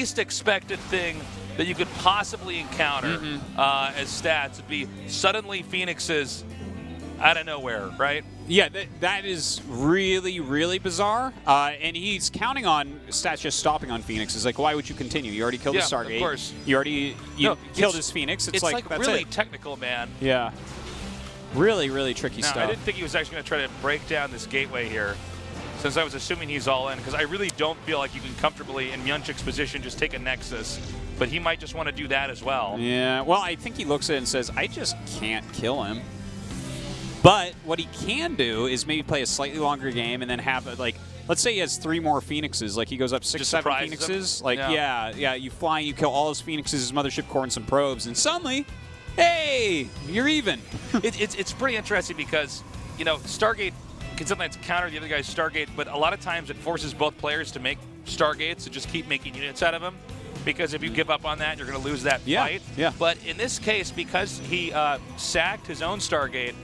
least expected thing that you could possibly encounter as stats would be suddenly Phoenixes out of nowhere, right? Yeah, that is really, really bizarre. And he's counting on stats just stopping on Phoenix. It's like, why would you continue? You already killed the Stargate. Of course. You already killed his Phoenix. It's like that's really it. technical, man. Yeah. Really, really tricky stuff. I didn't think he was actually going to try to break down this gateway here, since I was assuming he's all in, because I really don't feel like you can comfortably, in Myunchik's position, just take a Nexus. But he might just want to do that as well. Yeah, well, I think he looks at it and says, I just can't kill him. But what he can do is maybe play a slightly longer game and then have, like, let's say he has 3 more Phoenixes. Like, he goes up 6, 7 Phoenixes. Like, yeah, you fly and you kill all his Phoenixes, his mothership core, and some probes, and suddenly, hey, you're even. It's pretty interesting because, you know, Stargate can sometimes counter the other guy's Stargate, but a lot of times it forces both players to make Stargates and just keep making units out of them. Because if you give up on that, you're going to lose that fight. Yeah. But in this case, because he sacked his own Stargate,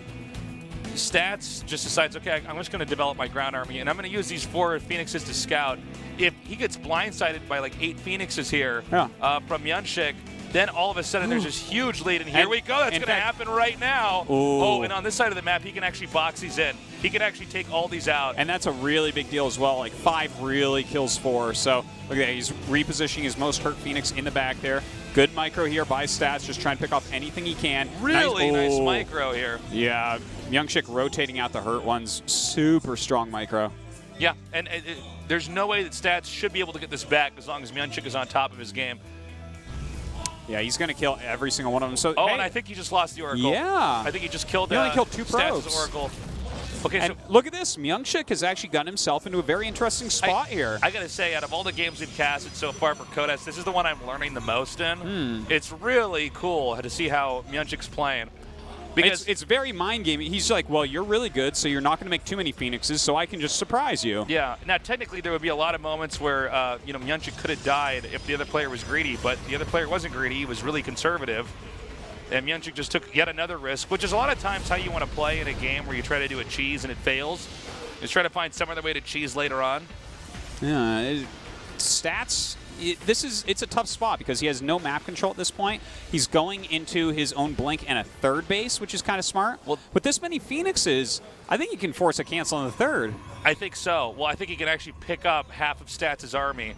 Stats just decides, okay, I'm just going to develop my ground army, and I'm going to use these 4 Phoenixes to scout. If he gets blindsided by like 8 Phoenixes here from Myunchik, then all of a sudden there's this huge lead, and here we go. That's going to happen right now. Oh, and on this side of the map, he can actually box these in. He can actually take all these out. And that's a really big deal as well. Like 5 really kills 4. So look at that. He's repositioning his most hurt Phoenix in the back there. Good micro here by Stats, just trying to pick off anything he can. Really nice micro here. Yeah, Myunchik rotating out the hurt ones. Super strong micro. Yeah, and there's no way that Stats should be able to get this back as long as Myunchik is on top of his game. Yeah, he's going to kill every single one of them. So, and I think he just lost the Oracle. Yeah. I think he just killed He only killed 2 probes. Stats' Oracle. Okay, and so look at this. Myunchik has actually gotten himself into a very interesting spot here. I got to say, out of all the games we've casted so far for Kodas, this is the one I'm learning the most in. It's really cool to see how Myunchik's playing. Because it's very mind gaming. He's like, well, you're really good, so you're not going to make too many Phoenixes, so I can just surprise you. Yeah. Now, technically, there would be a lot of moments where Myunchik could have died if the other player was greedy, but the other player wasn't greedy. He was really conservative. And Myunchik just took yet another risk, which is a lot of times how you want to play in a game where you try to do a cheese and it fails. Is try to find some other way to cheese later on. Yeah, Stats. It's a tough spot because he has no map control at this point. He's going into his own blink and a 3rd base, which is kind of smart. Well, with this many Phoenixes, I think he can force a cancel on the 3rd. I think so. Well, I think he can actually pick up half of Stats' army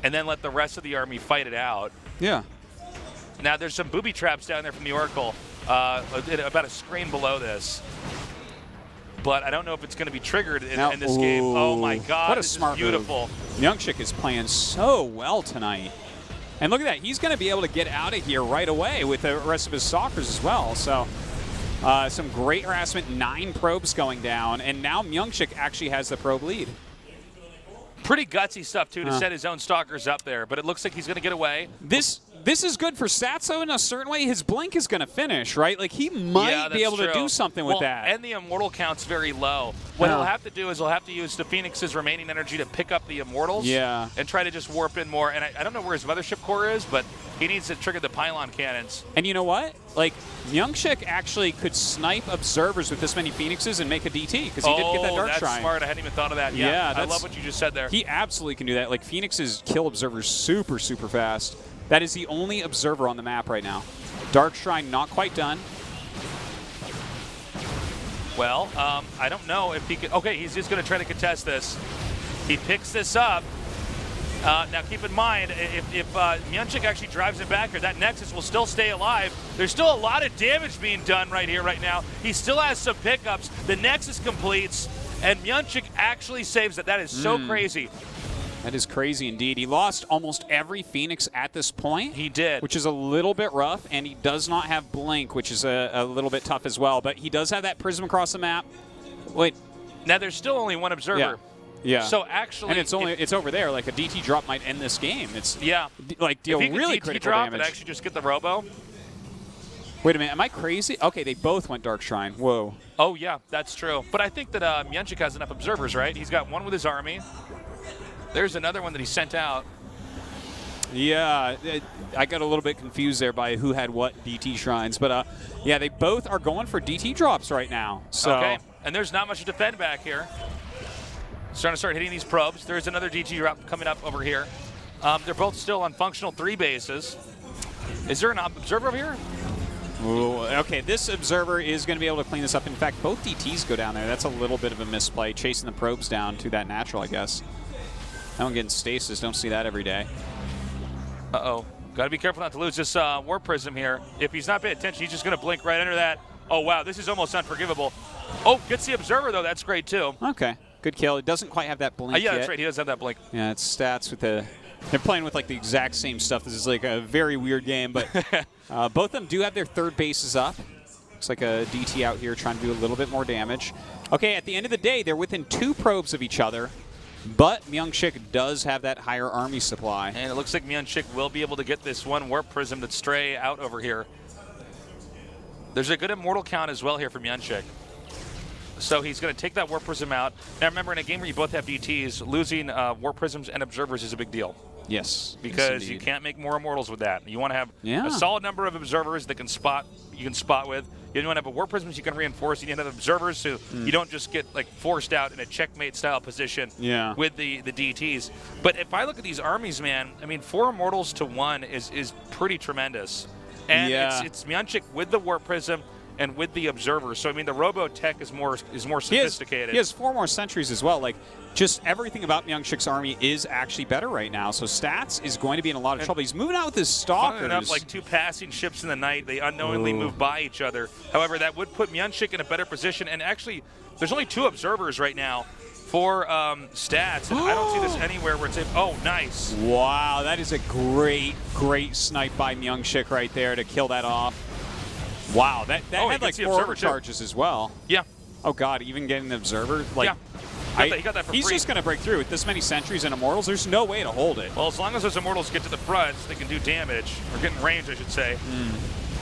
and then let the rest of the army fight it out. Yeah. Now, there's some booby traps down there from the Oracle, about a screen below this. But I don't know if it's going to be triggered in this game. Oh, my God. What a smart beautiful. Myunchik is playing so well tonight. And look at that. He's going to be able to get out of here right away with the rest of his stalkers as well. So some great harassment, 9 probes going down. And now Myunchik actually has the probe lead. Pretty gutsy stuff, too, to set his own stalkers up there. But it looks like he's going to get away. This is good for Stats, though, in a certain way. His blink is going to finish, right? Like, he might be able to do something with that. And the Immortal count's very low. What he'll have to do is he'll have to use the Phoenix's remaining energy to pick up the Immortals and try to just warp in more. And I don't know where his Mothership Core is, but he needs to trigger the Pylon Cannons. And you know what? Like, Myunchik actually could snipe Observers with this many Phoenixes and make a DT, because he did get that Dark Shrine. That's smart. I hadn't even thought of that. Yeah, I love what you just said there. He absolutely can do that. Like, Phoenixes kill Observers super, super fast. That is the only Observer on the map right now. Dark Shrine not quite done. Well, I don't know if he can. Okay, he's just going to try to contest this. He picks this up. Now, keep in mind, if Myunchik actually drives him back here, that Nexus will still stay alive. There's still a lot of damage being done right here, right now. He still has some pickups. The Nexus completes, and Myunchik actually saves it. That is so crazy. That is crazy indeed. He lost almost every Phoenix at this point. He did. Which is a little bit rough, and he does not have Blink, which is a little bit tough as well. But he does have that Prism across the map. Wait. Now, there's still only one Observer. Yeah. So actually, and it's over there. Like a DT drop might end this game. It's like deal if he really DT critical drop damage. And actually just get the Robo. Wait a minute, am I crazy? Okay, they both went Dark Shrine. Whoa. Oh yeah, that's true. But I think that Myunchik has enough Observers, right? He's got one with his army. There's another one that he sent out. Yeah, I got a little bit confused there by who had what DT shrines, but yeah, they both are going for DT drops right now. So. Okay, and there's not much to defend back here. Starting to hitting these probes. There's another DT drop coming up over here. They're both still on functional 3 bases. Is there an observer over here? Ooh, okay, this observer is going to be able to clean this up. In fact, both DTs go down there. That's a little bit of a misplay, chasing the probes down to that natural, I guess. That one getting stasis. Don't see that every day. Uh-oh. Got to be careful not to lose this Warp Prism here. If he's not paying attention, he's just going to blink right under that. Oh, wow, this is almost unforgivable. Oh, gets the observer, though. That's great, too. Okay, good kill. It doesn't quite have that blink yeah, yet. that's right. He does have that blink. Yeah, it's stats with the... They're playing with like the exact same stuff. This is like a very weird game, but both of them do have their third bases up. Looks like a DT out here trying to do a little bit more damage. Okay, at the end of the day, they're within 2 probes of each other, but Myung-Sik does have that higher army supply. And it looks like Myung-Sik will be able to get this one Warp Prism that's stray out over here. There's a good Immortal count as well here for Myung-Sik. So he's going to take that Warp Prism out. Now remember, in a game where you both have DTs, losing Warp Prisms and Observers is a big deal. Yes. Because you can't make more Immortals with that. You want to have a solid number of Observers that can you can spot with. You want to have a Warp Prisms you can reinforce. You need to have Observers so you don't just get like forced out in a checkmate style position with the DTs. But if I look at these armies, man, I mean 4 Immortals to 1 is pretty tremendous. And it's Myung-Sik with the Warp Prism and with the Observers. So I mean the Robo Tech is more sophisticated. He has 4 more sentries as well. Like just everything about Myung-Sik's army is actually better right now. So Stats is going to be in a lot of trouble. He's moving out with his Stalkers. Enough, like 2 passing ships in the night, they unknowingly move by each other. However, that would put Myung-Sik in a better position. And actually, there's only 2 Observers right now for Stats, and I don't see this anywhere where it's oh, nice. Wow, that is a great snipe by Myung-Sik right there to kill that off. Wow, that had like 4 charges as well. Yeah. Oh God, even getting the Observer, like. He got that for he's free. Just going to break through. With this many sentries and Immortals, there's no way to hold it. Well, as long as those Immortals get to the front, they can do damage, or get in range, I should say.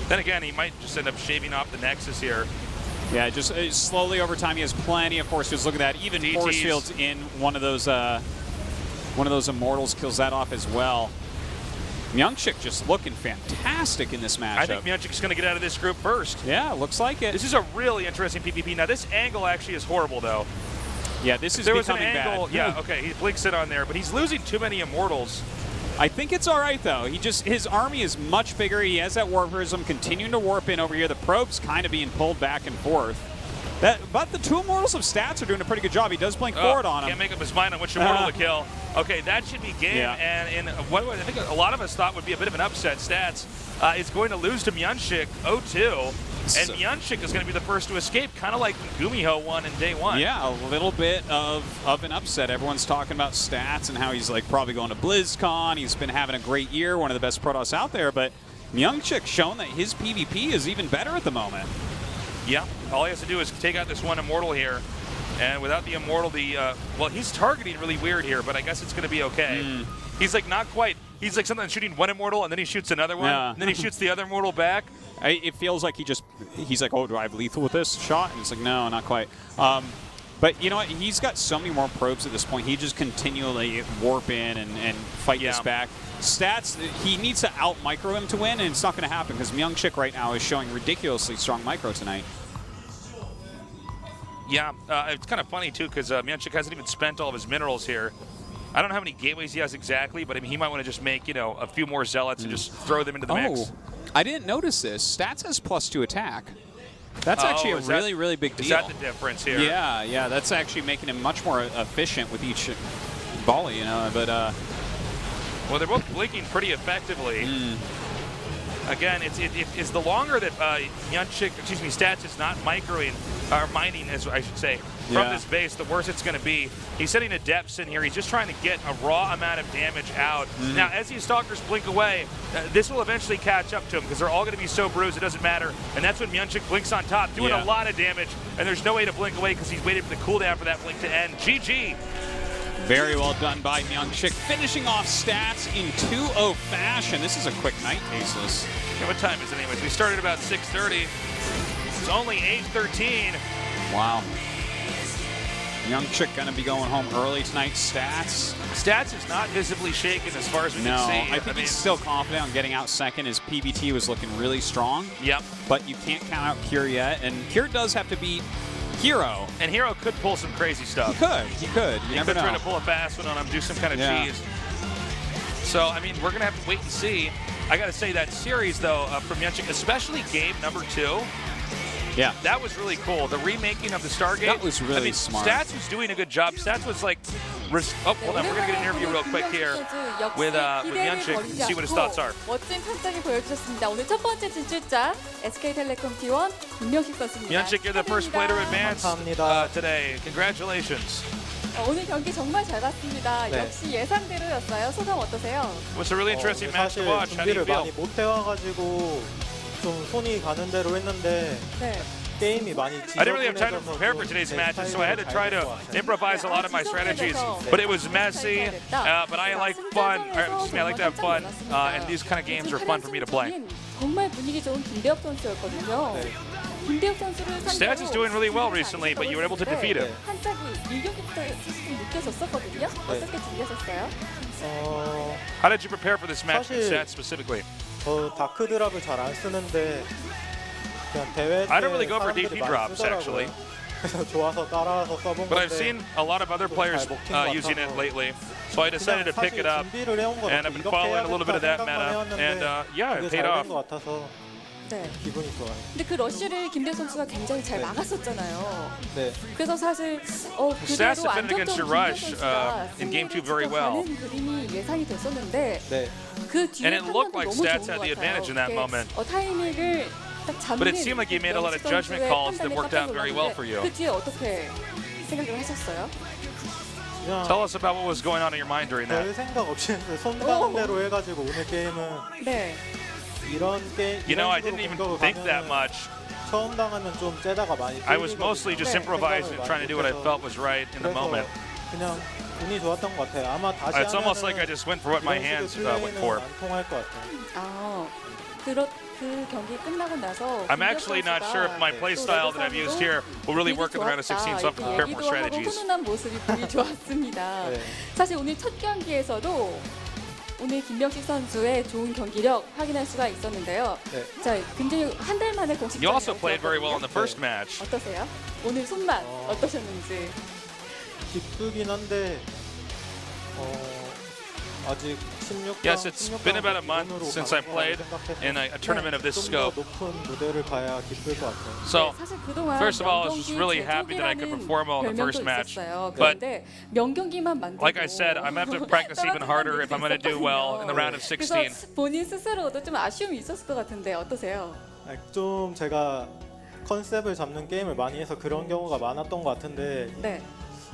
Then again, he might just end up shaving off the Nexus here. Yeah, just slowly over time, he has plenty of force fields. Look at that. Even DTs. force fields in one of those Immortals kills that off as well. Myung-Sik just looking fantastic in this matchup. I think Myung-Sik's going to get out of this group first. Yeah, looks like it. This is a really interesting PvP. Now, this angle actually is horrible, though. Yeah, this is becoming becoming bad. Yeah, okay, he blinks it on there, but he's losing too many Immortals. I think it's all right, though. His army is much bigger. He has that Warp Prism continuing to warp in over here. The Probe's kind of being pulled back and forth. But the 2 Immortals of Stats are doing a pretty good job. He does blink forward on him. Can't make up his mind on which Immortal to kill. Okay, that should be game. Yeah. And in what I think a lot of us thought would be a bit of an upset, Stats is going to lose to Myung-Sik 0-2. And Myung-Sik is going to be the first to escape, kind of like Gumiho won in day 1. Yeah, a little bit of an upset. Everyone's talking about Stats and how he's like probably going to BlizzCon. He's been having a great year, one of the best Protoss out there. But Myung-Sik's shown that his PvP is even better at the moment. Yeah, all he has to do is take out this 1 Immortal here. And without the Immortal, well, he's targeting really weird here, but I guess it's going to be okay. He's like not quite. He's like something shooting 1 Immortal, and then he shoots another one, and then he shoots the other Immortal back. It feels like he's like, oh, do I have lethal with this shot? And it's like, no, not quite. But you know what? He's got so many more probes at this point. He just continually warp in and fight this back. Stats, he needs to out-micro him to win, and it's not going to happen because Myung-Sik right now is showing ridiculously strong micro tonight. Yeah, it's kind of funny, too, because Myung-Sik hasn't even spent all of his minerals here. I don't know how many gateways he has exactly, but I mean, he might want to just make, a few more Zealots and just throw them into the mix. I didn't notice this. Stats has +2 attack. That's actually a really big deal. Is that the difference here? Yeah, that's actually making him much more efficient with each volley, but... Well, they're both blinking pretty effectively. Again, it's the longer that Stats is not mining, as I should say, from this base, the worse it's going to be. He's setting a depths in here. He's just trying to get a raw amount of damage out. Now, as these Stalkers blink away, this will eventually catch up to him because they're all going to be so bruised it doesn't matter. And that's when Myung-Sik blinks on top, doing a lot of damage. And there's no way to blink away because he's waiting for the cooldown for that blink to end. GG. Very well done by Myung-Sik, finishing off Stats in 2-0 fashion. This is a quick night, Cases. Yeah, what time is it anyways? We started about 6:30. It's only 8:13. Wow. Myung-Sik going to be going home early tonight. Stats is not visibly shaken as far as we can see. I think he's still confident on getting out second. His PBT was looking really strong. Yep. But you can't count out Cure yet. And Cure does have to beat Hero. And Hero could pull some crazy stuff. He could. You never know. Try to pull a fast one on him, do some kind of cheese. So, I mean, we're going to have to wait and see. I got to say that series, though, from Yunchik, especially game number 2, yeah, that was really cool. The remaking of the Stargate. That was really smart. Stats was doing a good job. Stats was like, oh, hold on, we're going to get an interview real quick here with Yunchik and see what his thoughts are. 멋진 판단이 보여주셨습니다. 오늘 첫 번째 진출자 SK텔레콤 T1 김명식 선수입니다. Yunchik, you're the first player to advance today. Congratulations. 오늘 경기 정말 잘 봤습니다. 네. 역시 예상대로였어요. 소감 어떠세요? It was a really interesting match to 사실 watch. How do you 준비를 feel? 많이 못 해와가지고 좀 손이 가는 대로 했는데 네. 게임이 많이 I didn't really have time to prepare for today's matches, so I had to try to improvise a lot of my strategies. But it was messy, but I like fun. Excuse me, I like to have fun, and these kind of games are fun for me to play. 정말 분위기 좋은 김대엽 선수였거든요. 김대엽 선수를 Stats is doing really well recently, but you were able to defeat him. 한짝이 1경기부터 사실 좀 느껴졌었거든요. 어떻게 즐기셨어요? How did you prepare for this match, 사실- Stats specifically? 저 다크 드랍을 잘 안 쓰는데 그냥 대회 때 I don't really go for 사람들이 DP 많이 drops, 쓰더라고요. actually. 그래서 좋아서 따라서 써본 But I've 건데 seen a lot of other players using it lately, so I decided to pick it up, 준비를 해온 거 and I've been following a little bit of that meta, and yeah, it 그게 paid off. 잘된 것 같아서 네. 기분이 좋아요. 근데 그 러쉬를 김대엽 선수가 굉장히 잘 막았었잖아요. 네. 그래서 사실 Stats 그대로 defended against your 안정적으로 rush, 김대엽 선수가 in game two 승리를 very well. 가는 그림이 예상이 됐었는데 네. 그 뒤에 And it looked 판단도 like 너무 Stats 좋은 had the 것 advantage in that 같아요. moment. 타이밍을 딱 잡는 But it seemed like he made a lot of judgment calls that worked out very well for you. 그 뒤에 어떻게 생각을 하셨어요? 그냥 Tell us about what was going on in your mind during that. 별 생각 없이 했는데 손 가는 대로 해가지고 오늘 게임은 네. 이런 게임 You know, I 이런 didn't even 식으로 think 공격을 that 가면은 much. 처음 당하면 좀 째다가 많이 I was 뚫리거든요. mostly just 네. improvising and trying to do what I felt was right in the 그래서 moment. 그냥 운이 좋았던 것 같아요. 아마 다시 It's almost like I 하면은 just went for what my 이런 hands 식의 went 플레이는 for. 안 통할 것 같아요. 그 경기 끝나고 나서 I'm actually not sure if my play style that I've used here will really work in the round of 16, so I have to prepare more strategies. 훈훈한 모습이 보기 좋았습니다. 네. 사실 오늘 첫 경기에서도 오늘 김명식 선수의 좋은 경기력 확인할 수가 있었는데요. 네. 자, 굉장히 한 달 만에 공식 You also played very well in the first 네. match. 어떠세요? 오늘 손맛 어떠셨는지. 기쁘긴 한데 아직 16강 Yes, it's been about a month since I played in a tournament of this 좀더 scope. 높은 무대를 가야 기쁠 것 같아요. So, 사실 그동안 first of all, I was just 명경기 really happy that I could 제조기라는 perform well in the first 별명도 match. 있었어요. But 그런데 명경기만 만들고 like I said, I'm going to have to practice even harder if I'm going to do well in the round of 16. 그래서 본인 스스로도 좀 아쉬움이 있었을 것 같은데 어떠세요? 좀 제가 컨셉을 잡는 게임을 많이 해서 그런 경우가 많았던 것 같은데 네.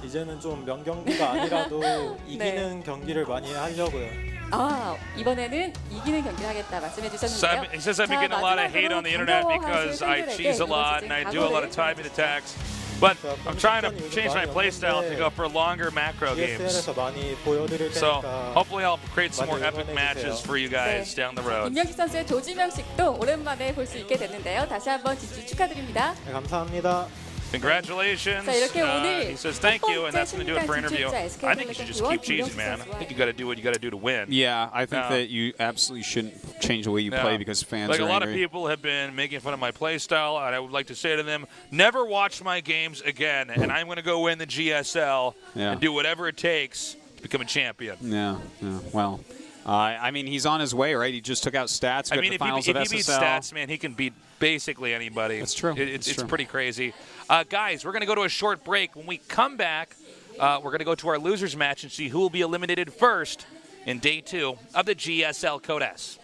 이제는 좀 명경기가 아니라도 이기는 경기를 많이 하려고요. 아, 이번에는 이기는 경기를 하겠다 말씀해 So 주셨는데요. he says I've been getting a lot of hate on the internet because I cheese a lot and I do a lot of timing attacks. But I'm trying to change my play style to go for longer macro games. GSL에서 많이 보여드릴 So 테니까 hopefully I'll create some more epic matches for you guys down the road. 김명식 선수의 조지명식도 오랜만에 볼 수 있게 됐는데요. 다시 한번 진출 축하드립니다. 네, 감사합니다. Congratulations. 자, 이렇게 오늘 He says thank you, and that's going to do it for interview. 진출자 I think you should just keep cheesing, man. I think you got to do what you got to do to win. Yeah, I think No. that you absolutely shouldn't change the way you No. play because fans Like are a lot of angry. people have been making fun of my play style, and I would like to say to them, never watch my games again, and I'm going to go win the GSL Yeah. and do whatever it takes to become a champion. Yeah, well, I mean, he's on his way, right? He just took out Stats, got I mean, the if finals he of beats SSL. Stats, man, he can beat basically anybody. That's true. It's That's true. pretty crazy. Guys, we're going to go to a short break. When we come back, we're going to go to our losers match and see who will be eliminated first in day 2 of the GSL Code S.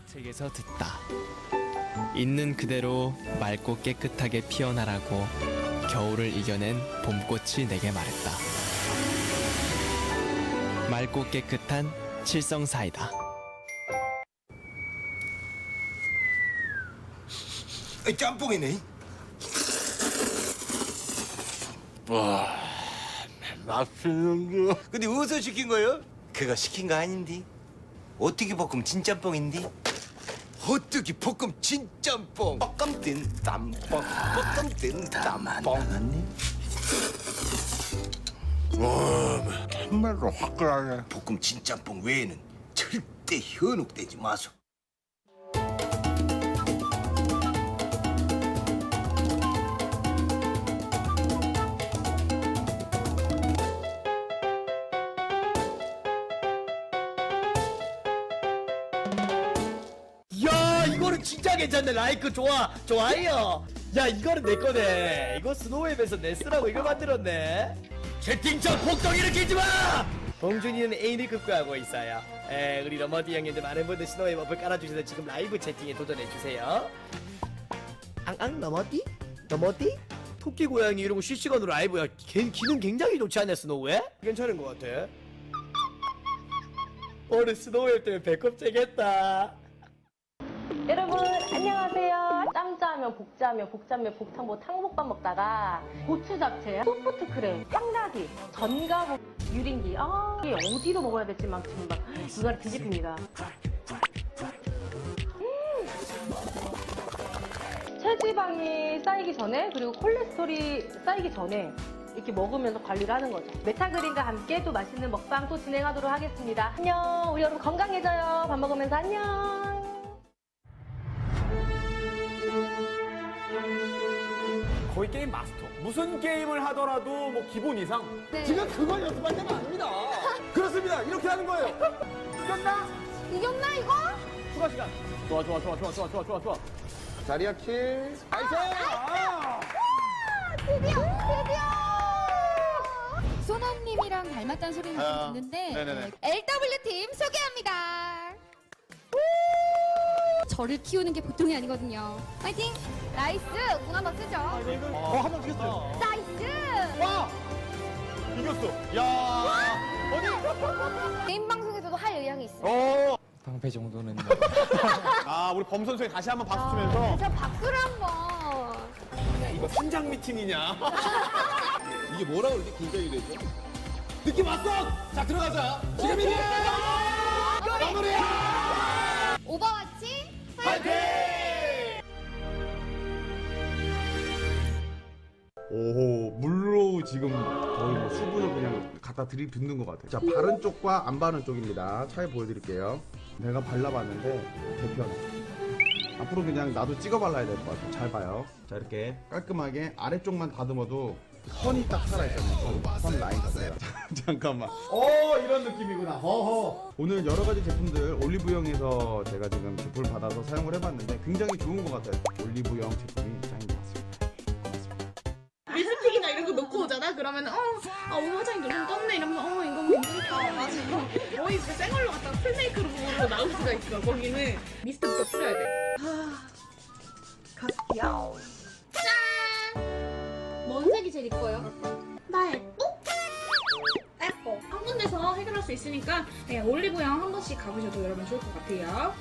책에서 듣다. 있는 그대로 맑고 깨끗하게 피어나라고 겨울을 이겨낸 봄꽃이 내게 말했다. 맑고 깨끗한 칠성 사이다. 짬뽕이네. 맛있는 거. 근데 어디서 시킨 거요? 그거 시킨 거 아닌데. 어떻게 볶으면 진짬뽕인데? 호떡이 볶음 진짬뽕. 볶음 뜬 짬뽕. 볶음 뜬 짬뽕. 와, 정말로 화끈하네. 볶음 진짬뽕 외에는 절대 현혹되지 마소. 야, 이거는 진짜 괜찮네. 라이크 좋아요. 야, 이거는 내 거네. 이거 스노우웹에서 내 쓰라고 이걸 만들었네. 채팅창 폭동 일으키지 마. 봉준이는 애인을 극구하고 있어요. 우리 러머디 형님들 많은 분들 스노우웹 어플 깔아주셔서 지금 라이브 채팅에 도전해 주세요. 앙앙 러머디? 토끼 고양이 이런 거 실시간으로 라이브야. 기능 굉장히 좋지 않냐 스노우웹? 괜찮은 것 같아. 오늘 스노우웹 때문에 배꼽 째겠다. 여러분 안녕하세요. 짬짜면 복짜면 복짜면 복탕 뭐 탕복밥 먹다가 고추 잡채, 소프트 크림, 향나기, 전가복, 유린기 이게 어디로 먹어야 될지 막 지금 막 눈알 뒤집힙니다. 체지방이 쌓이기 전에 그리고 콜레스테롤이 쌓이기 전에 이렇게 먹으면서 관리를 하는 거죠. 메타그린과 함께 또 맛있는 먹방 또 진행하도록 하겠습니다. 안녕. 우리 여러분 건강해져요. 밥 먹으면서 안녕. 거의 게임 마스터. 무슨 게임을 하더라도 뭐 기본 이상. 지금 그걸 연습할 때가 아닙니다. 그렇습니다. 이렇게 하는 거예요. 이겼나? 이겼나 이거? 추가 시간. 좋아. 자리야 킬. 나이스. 드디어. 소나님이랑 닮았다는 소리는 좀 듣는데 LW팀 소개합니다. 저를 키우는 게 보통이 아니거든요. 파이팅! 나이스! 공 한번 쓰죠. 한 번 이겼어요. 나이스! 와! 이겼어. 야! 어디? 게임 방송에서도 할 의향이 있어요. 방패 정도는 우리 범 선수에 다시 한번 박수 치면서. 저 박수를 한번. 이거 팀장 미팅이냐? 이게 뭐라고 이렇게 긴장이 되죠? 느낌 왔어! 자, 들어가자. 지금이야! 마무리야! 오버워치 파이팅! 오호, 물로 지금 거의 뭐 수분을 그냥 갖다 들이붓는 것 같아요. 자, 바른 쪽과 안 바른 쪽입니다. 차이 보여드릴게요. 내가 발라봤는데 개편. 앞으로 그냥 나도 찍어 발라야 될 것 같아요. 잘 봐요. 자, 이렇게 깔끔하게 아래쪽만 다듬어도 선이 딱 살아있잖아요. 선 라인 자체가. 잠깐만. 이런 느낌이구나. 허허. 오늘 여러 가지 제품들 올리브영에서 제가 지금 제품을 받아서 사용을 해봤는데 굉장히 좋은 것 같아요. 올리브영 제품이 짱인 것 같습니다. 립스틱이나 이런 거 놓고 오잖아? 그러면 오늘 화장이 너무 떴네 이러면서 이거 괜찮다. 맞아. 거의 생얼로 갔다가 풀메이크로 나올 수가 있어. 거기는 미스트부터 뿌려야 돼. 갈게요. 뭔 색이 제일 이뻐요? 나 예뻐? 예뻐. 한 군데서 해결할 수 있으니까 올리브영 한 번씩 가보셔도 여러분 좋을 것 같아요.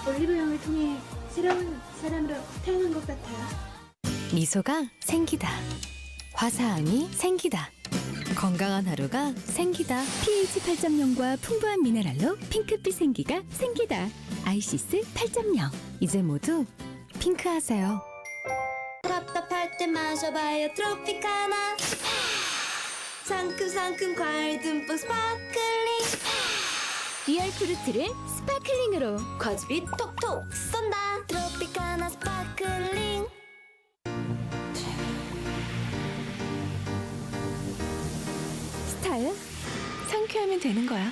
올리브영을 통해 새로운 사람으로 태어난 것 같아요. 미소가 생기다. 화사함이 생기다. 건강한 하루가 생기다. pH 8.0과 풍부한 미네랄로 핑크빛 생기가 생기다. 아이시스 8.0. 이제 모두 핑크하세요. 답답할 때 마셔봐요 트로피카나. 상큼상큼 과일 듬뿍 스파클링. 리얼 프루트를 스파클링으로 과즙이 톡톡 쏜다. 트로피카나 스파클링. 스타일? 상쾌하면 되는 거야.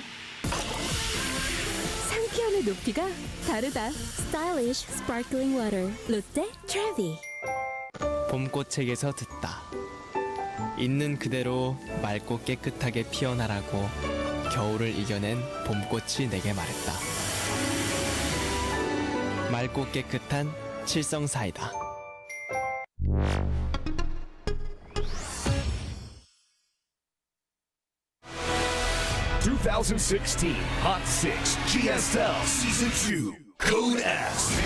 상쾌함의 높이가 다르다. Stylish Sparkling Water 롯데 트래비. 봄꽃책에서 듣다. 있는 그대로 맑고 깨끗하게 피어나라고 겨울을 이겨낸 봄꽃이 내게 말했다. 맑고 깨끗한 칠성사이다. (2016) Hot 6 GSL Season 2 Code S.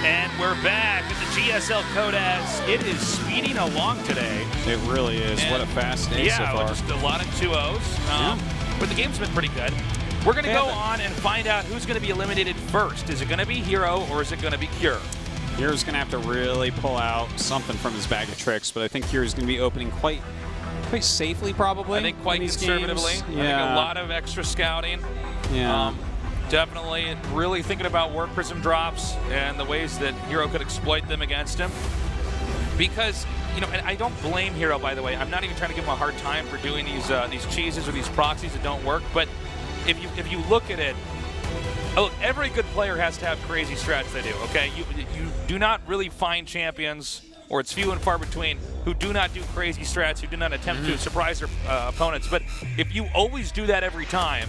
And we're back at the GSL Code S. It is speeding along today. It really is. What a fast day so far. Yeah, just a lot of 2-0s. But the game's been pretty good. We're going to go on and find out who's going to be eliminated first. Is it going to be Hero or is it going to be Cure? Hero's going to have to really pull out something from his bag of tricks, but I think Hero's going to be opening quite safely, probably. I think quite conservatively. Games. I think a lot of extra scouting. Yeah. Definitely really thinking about where Prism drops and the ways that Hero could exploit them against him. Because, you know, and I don't blame Hero, by the way. I'm not even trying to give him a hard time for doing these cheeses or these proxies that don't work. But if you look at it, look, every good player has to have crazy strats they do, okay? You do not really find champions, or it's few and far between, who do not do crazy strats, who do not attempt to surprise their opponents. But if you always do that every time,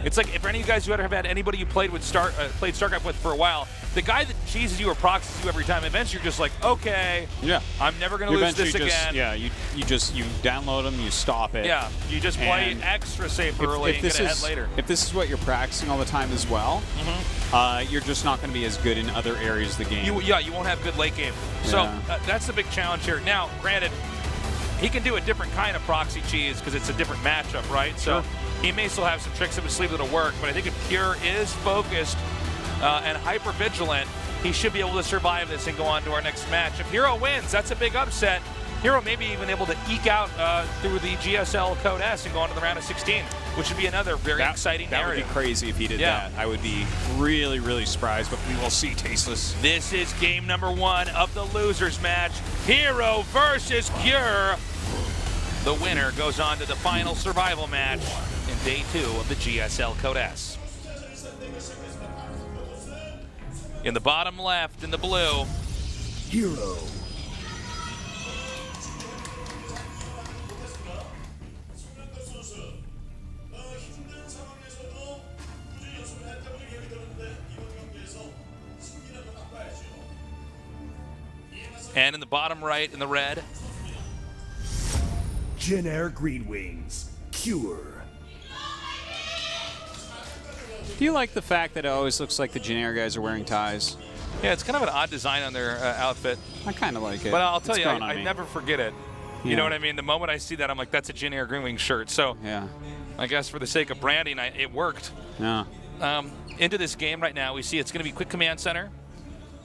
it's like if any of you guys who ever have had anybody you played with played StarCraft with for a while, the guy that cheeses you or proxies you every time, eventually you're just like, okay, I'm never going to lose this again. Yeah, you download them, you stop it. Yeah, you just play extra safe early and get ahead later. If this is what you're practicing all the time as well, you're just not going to be as good in other areas of the game. You won't have good late game. So that's the big challenge here. Now, granted, he can do a different kind of proxy cheese because it's a different matchup, right? So he may still have some tricks up his sleeve that'll work, but I think if Pure is focused and hyper-vigilant, he should be able to survive this and go on to our next match. If Hero wins, that's a big upset. Hero may be even able to eke out through the GSL Code S and go on to the round of 16, which would be another very exciting narrative. That would be crazy if he did that. I would be really, really surprised, but we will see, Tasteless. This is game number 1 of the losers match. Hero versus Cure. The winner goes on to the final survival match in day 2 of the GSL Code S. In the bottom left, in the blue, Hero. and in the bottom right, in the red, Jin Air Green Wings, Cure. Do you like the fact that it always looks like the generic guys are wearing ties? Yeah, it's kind of an odd design on their outfit. I kind of like it. But I'll tell you, I never forget it. You know what I mean? The moment I see that, I'm like, that's a Jin Air Green Wing shirt. So I guess for the sake of branding, it worked. Yeah. Into this game right now, we see it's going to be Quick Command Center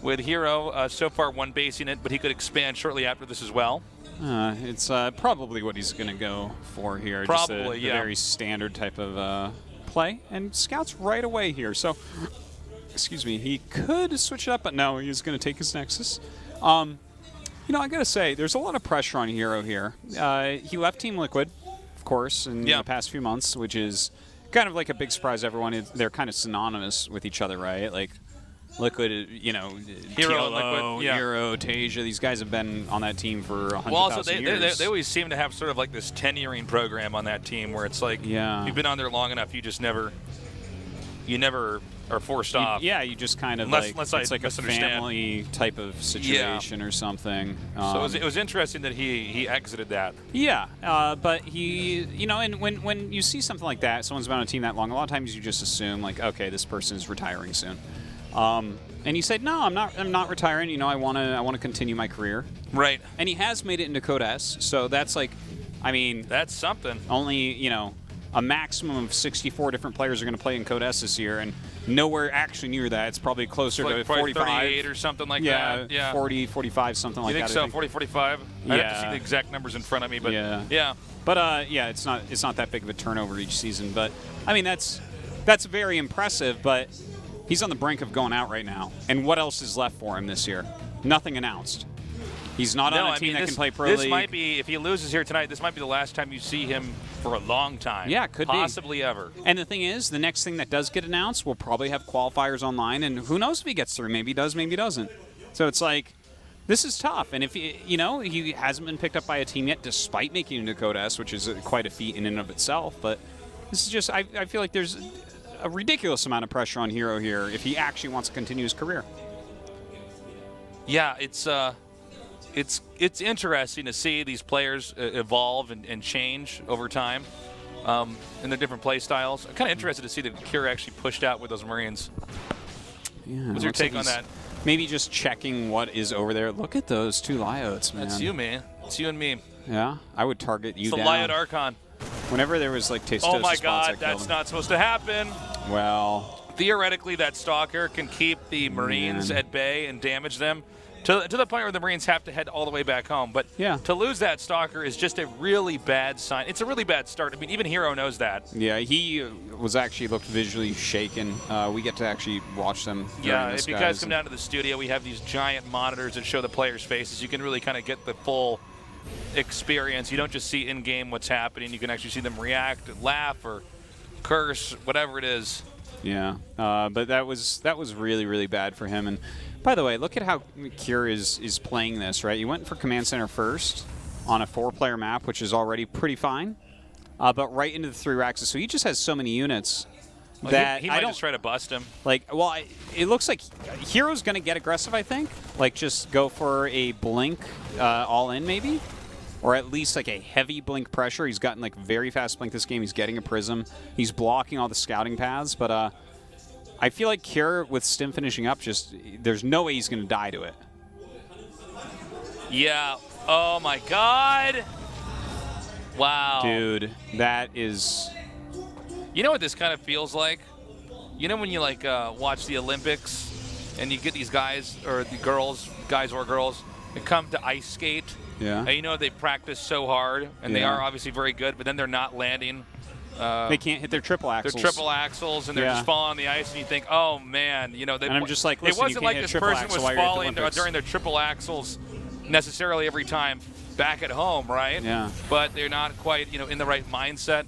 with Hero so far one basing it, but he could expand shortly after this as well. It's probably what he's going to go for here. Probably, just a very standard type of play. And Scout's right away here. So, excuse me, he could switch it up, but no, he's going to take his Nexus. You know, I got to say, there's a lot of pressure on Hero here. He left Team Liquid, of course, in the past few months, which is kind of like a big surprise to everyone. They're kind of synonymous with each other, right? Like, Liquid, you know, Hero, TLO, Liquid, Hero, Tasia, these guys have been on that team for 100,000 well, also, years. they always seem to have sort of like this tenuring program on that team where it's like, you've been on there long enough, you never are forced off. Yeah, you just kind of unless it's like a family type of situation or something. So it was interesting that he exited that. Yeah, but he, you know, and when you see something like that, someone's been on a team that long, a lot of times you just assume like, okay, this person is retiring soon. And he said, no, I'm not retiring. You know, I want to continue my career. Right. And he has made it into Code S, so that's like, I mean, that's something. Only, you know, a maximum of 64 different players are going to play in Code S this year, and nowhere actually near that. It's probably closer to 45. 38 or something like that. Yeah, 40, 45, something like that. You think so? 40, 45? Yeah. I have to see the exact numbers in front of me, but yeah. But yeah, it's not that big of a turnover each season. But I mean, that's very impressive. But he's on the brink of going out right now. And what else is left for him this year? Nothing announced. He's not on a team that can play Pro League. This might be, if he loses here tonight, this might be the last time you see him for a long time. Yeah, could possibly ever. And the thing is, the next thing that does get announced will probably have qualifiers online, and who knows if he gets through? Maybe he does, maybe he doesn't. So it's like, this is tough. And if he hasn't been picked up by a team yet, despite making it into Code S, which is quite a feat in and of itself. But this is just, I feel like there's a ridiculous amount of pressure on Hero here if he actually wants to continue his career. Yeah, it's interesting to see these players evolve and change over time in their different play styles. I'm kind of interested to see that Cure actually pushed out with those Marines. Yeah, what's your take on that? Maybe just checking what is over there. Look at those two Lyotes, man. That's you, man. It's you and me. Yeah, I would target you down. It's the Lyot Archon. Whenever there was like Testo's Oh my response, I God, killed that's him. not supposed to happen. Well, theoretically, that Stalker can keep the Marines at bay and damage them to the point where the Marines have to head all the way back home. But to lose that Stalker is just a really bad sign. It's a really bad start. I mean, even Hero knows that. yeah, he was actually looked visually shaken. We get to actually watch them. Yeah, if you guys come down to the studio, we have these giant monitors that show the players' faces. You can really kind of get the full experience. You don't just see in-game what's happening. You can actually see them react, laugh, or curse, whatever it is. Yeah, but that was really, really bad for him. And by the way, look at how Cure is playing this, right? You went for Command Center first on a 4-player map, which is already pretty fine, but right into the 3 axis. So he just has so many units that he might just try to bust him. Like, well, it looks like Hero's going to get aggressive, I think. Like, just go for a blink all in, maybe. Or at least like a heavy blink pressure. He's gotten like very fast blink this game. He's getting a prism. He's blocking all the scouting paths. But I feel like Cure with Stim finishing up, just there's no way he's going to die to it. Yeah. Oh my God. Wow. Dude, that is. You know what this kind of feels like? You know when you like watch the Olympics and you get these guys or the girls, guys or girls, that come to ice skate. Yeah. And you know they practice so hard, and they are obviously very good, but then they're not landing. They can't hit their triple axles. Their triple axles, and they're just falling on the ice, and you think, oh man, you know. And I'm just like, listen, it wasn't you can't like hit this triple person axle was while you're at the falling Olympics. during their triple axles necessarily every time back at home, right? Yeah. But they're not quite, you know, in the right mindset.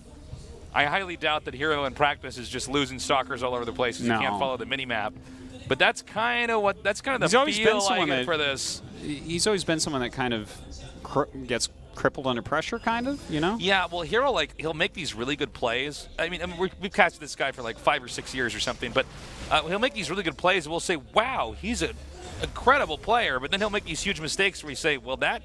I highly doubt that Hero in practice is just losing Stalkers all over the place because he can't follow the mini map. But that's kind of the feel I get for this. He's always been someone that kind of gets crippled under pressure, kind of, you know? Yeah, well, Hero, like, he'll make these really good plays. I mean we've casted this guy for like 5 or 6 years or something, but he'll make these really good plays, and we'll say, wow, he's an incredible player, but then he'll make these huge mistakes where we say, well, that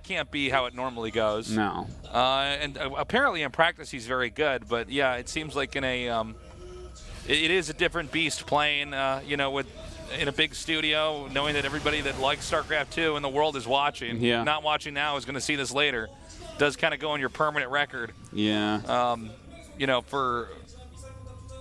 can't be how it normally goes. No. And apparently in practice he's very good, but yeah, it seems like in a it is a different beast playing, you know, in a big studio, knowing that everybody that likes StarCraft 2 in the world is watching. Yeah. Not watching now is going to see this later. Does kind of go on your permanent record. Yeah. You know, for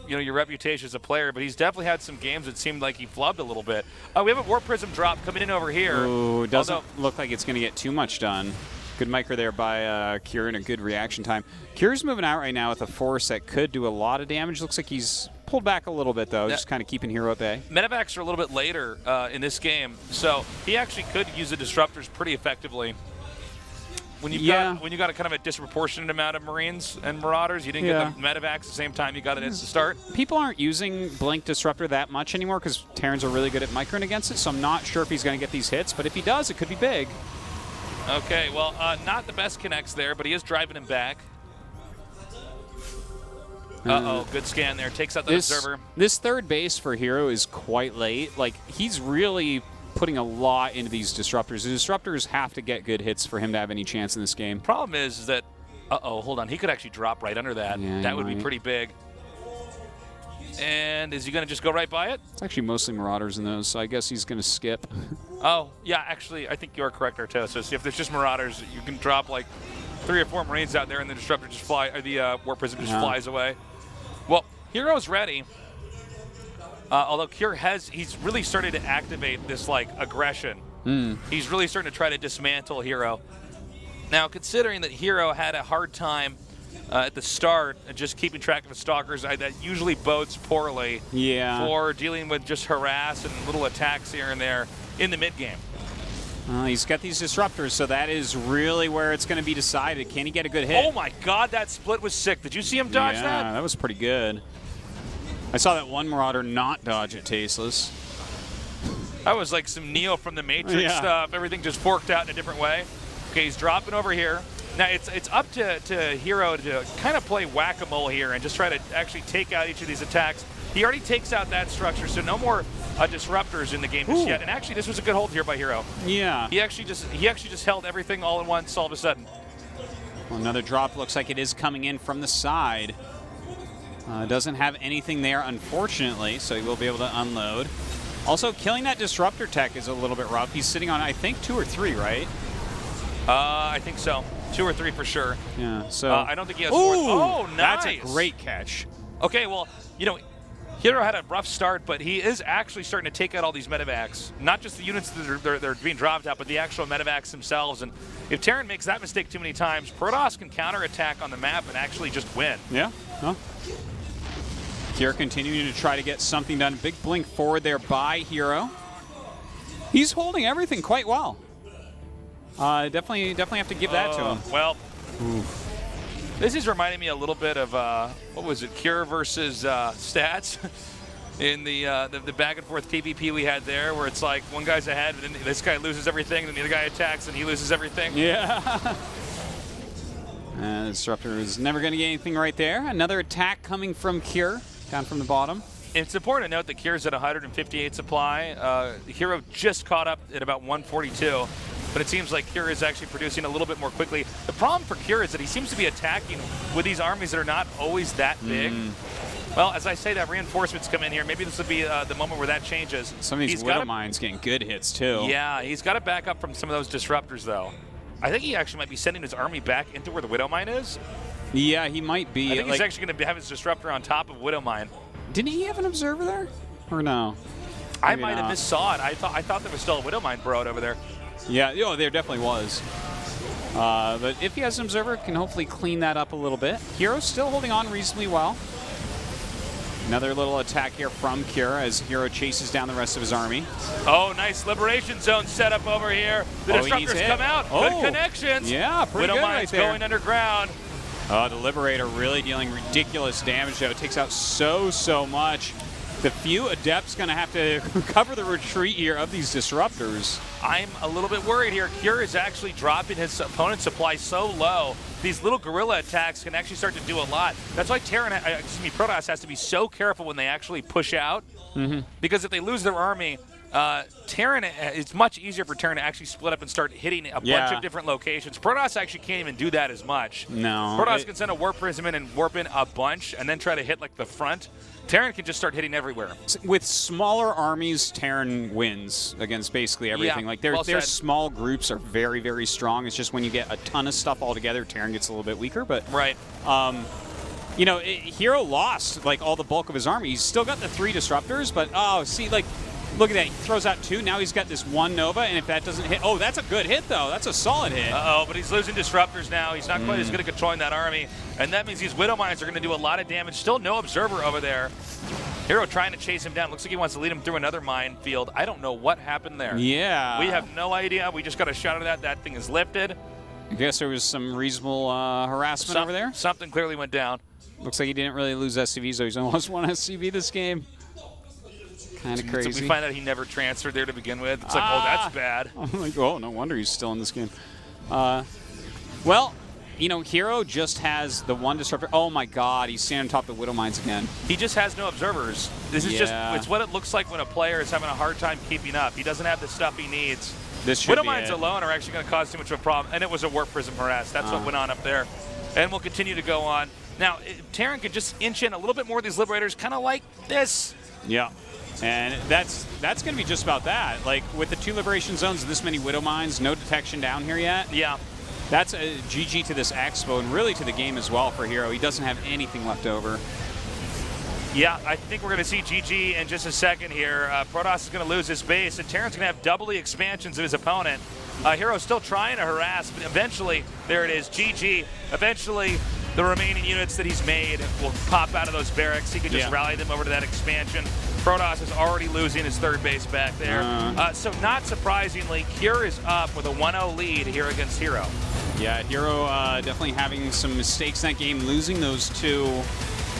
your reputation as a player, but he's definitely had some games that seemed like he flubbed a little bit. We have a War Prism drop coming in over here. Ooh, doesn't look like it's going to get too much done. Good micro there by Cure and a good reaction time. Cure's moving out right now with a force that could do a lot of damage. Looks like he's pulled back a little bit, though, just kind of keeping Hero at bay. Medevacs are a little bit later in this game, so he actually could use the disruptors pretty effectively. When you've got a kind of a disproportionate amount of Marines and Marauders, you didn't get the Medevacs at the same time you got it at the start. People aren't using Blink Disruptor that much anymore because Terrans are really good at microing against it, so I'm not sure if he's going to get these hits, but if he does, it could be big. Okay, well, not the best connects there, but he is driving him back. Uh-oh, good scan there. Takes out the observer. This third base for Hero is quite late. Like, he's really putting a lot into these disruptors. The disruptors have to get good hits for him to have any chance in this game. Problem is that, hold on. He could actually drop right under that. Yeah, that would be pretty big. And is he going to just go right by it? It's actually mostly Marauders in those, so I guess he's going to skip. Oh, yeah, actually, I think you are correct, Artosis. If there's just Marauders, you can drop like 3 or 4 Marines out there and the disruptor just the War Prism just flies away. Well, Hero's ready. Although Cure he's really started to activate this like aggression. He's really starting to try to dismantle Hero. Now, considering that Hero had a hard time at the start just keeping track of the Stalkers, that usually bodes poorly for dealing with just harass and little attacks here and there in the mid game. He's got these disruptors, so that is really where it's going to be decided. Can he get a good hit? Oh my God, that split was sick. Did you see him dodge that? Yeah, that was pretty good. I saw that one Marauder not dodge it tasteless. That was like some Neo from the Matrix stuff. Everything just forked out in a different way. Okay, he's dropping over here. Now it's up to Hero to kind of play whack-a-mole here and just try to actually take out each of these attacks. He already takes out that structure, so no more disruptors in the game just yet. And actually, this was a good hold here by Hero. Yeah. He actually just held everything all at once all of a sudden. Well, another drop looks like it is coming in from the side. Doesn't have anything there, unfortunately, so he will be able to unload. Also, killing that disruptor tech is a little bit rough. He's sitting on, I think, 2 or 3, right? I think so. 2 or 3 for sure. Yeah, so. I don't think he has more. Oh, nice. That's a great catch. Okay, well, you know, Hero had a rough start, but he is actually starting to take out all these medevacs. Not just the units that they're being dropped out, but the actual medevacs themselves. And if Terran makes that mistake too many times, Protoss can counterattack on the map and actually just win. Yeah. Huh. Kira continuing to try to get something done. Big blink forward there by Hero. He's holding everything quite well. Definitely have to give that to him. Well, this is reminding me a little bit of, what was it, Cure versus Stats in the back and forth PvP we had there, where it's like one guy's ahead, and then this guy loses everything, and then the other guy attacks, and he loses everything. Yeah. Disruptor is never going to get anything right there. Another attack coming from Cure, down from the bottom. It's important to note that Cure's at 158 supply. Hero just caught up at about 142. But it seems like Cure is actually producing a little bit more quickly. The problem for Cure is that he seems to be attacking with these armies that are not always that big. Well, as I say that, reinforcements come in here. Maybe this would be the moment where that changes. Some of these Widow Mines getting good hits, too. Yeah, he's got to back up from some of those disruptors, though. I think he actually might be sending his army back into where the Widow Mine is. Yeah, he might be. I think he's actually going to have his disruptor on top of Widow Mine. Didn't he have an observer there? Or no? I might have missaw it. I thought there was still a Widow Mine burrowed over there. Yeah, there definitely was. But if he has an observer, can hopefully clean that up a little bit. Hero's still holding on reasonably well. Another little attack here from Cure as Hero chases down the rest of his army. Oh, nice Liberation Zone set up over here. The disruptors come out. Good connections. Yeah, pretty good right there. Going underground. The Liberator really dealing ridiculous damage, though. It takes out so much. The few Adepts going to have to cover the retreat here of these disruptors. I'm a little bit worried here. Cure is actually dropping his opponent's supply so low. These little guerrilla attacks can actually start to do a lot. That's why Protoss has to be so careful when they actually push out. Because if they lose their army, Terran, it's much easier for Terran to actually split up and start hitting a bunch of different locations. Protoss actually can't even do that as much. No. Protoss can send a Warp Prism in and warp in a bunch and then try to hit like the front. Terran can just start hitting everywhere. With smaller armies, Terran wins against basically everything. Like their small groups are very strong. It's just when you get a ton of stuff all together, Terran gets a little bit weaker. But you know, Hero lost like all the bulk of his army. He's still got the 3 disruptors, but look at that. He throws out 2. Now he's got this 1 Nova, and if that doesn't hit... Oh, that's a good hit, though. That's a solid hit. But he's losing disruptors now. He's not quite as good at controlling that army. And that means these Widow Mines are going to do a lot of damage. Still no observer over there. Hero trying to chase him down. Looks like he wants to lead him through another minefield. I don't know what happened there. Yeah. We have no idea. We just got a shot of that. That thing is lifted. I guess there was some reasonable harassment over there. Something clearly went down. Looks like he didn't really lose SCVs, though. He's almost won SCV this game. Kind of crazy. So we find out he never transferred there to begin with. It's like, oh, that's bad. I'm like, oh, no wonder he's still in this game. Well, you know, Hero just has the 1 disruptor. Oh my God, he's standing on top of the Widow Mines again. He just has no observers. This is it's what it looks like when a player is having a hard time keeping up. He doesn't have the stuff he needs. Widow Mines alone are actually going to cause too much of a problem. And it was a Warp Prism harass. That's what went on up there. And we'll continue to go on. Now, Terran can just inch in a little bit more of these Liberators, kind of like this. Yeah. And that's going to be just about that. Like, with the 2 Liberation Zones and this many Widow Mines, no detection down here yet. Yeah. That's a GG to this Expo and really to the game as well for Hero. He doesn't have anything left over. Yeah, I think we're going to see GG in just a second here. Protoss is going to lose his base, and Terran's going to have double the expansions of his opponent. Hero's still trying to harass, but eventually, there it is, GG. Eventually, the remaining units that he's made will pop out of those barracks. He can just rally them over to that expansion. Protoss is already losing his 3rd base back there. So not surprisingly, Cure is up with a 1-0 lead here against Hero. Yeah, Hero definitely having some mistakes in that game. Losing those 2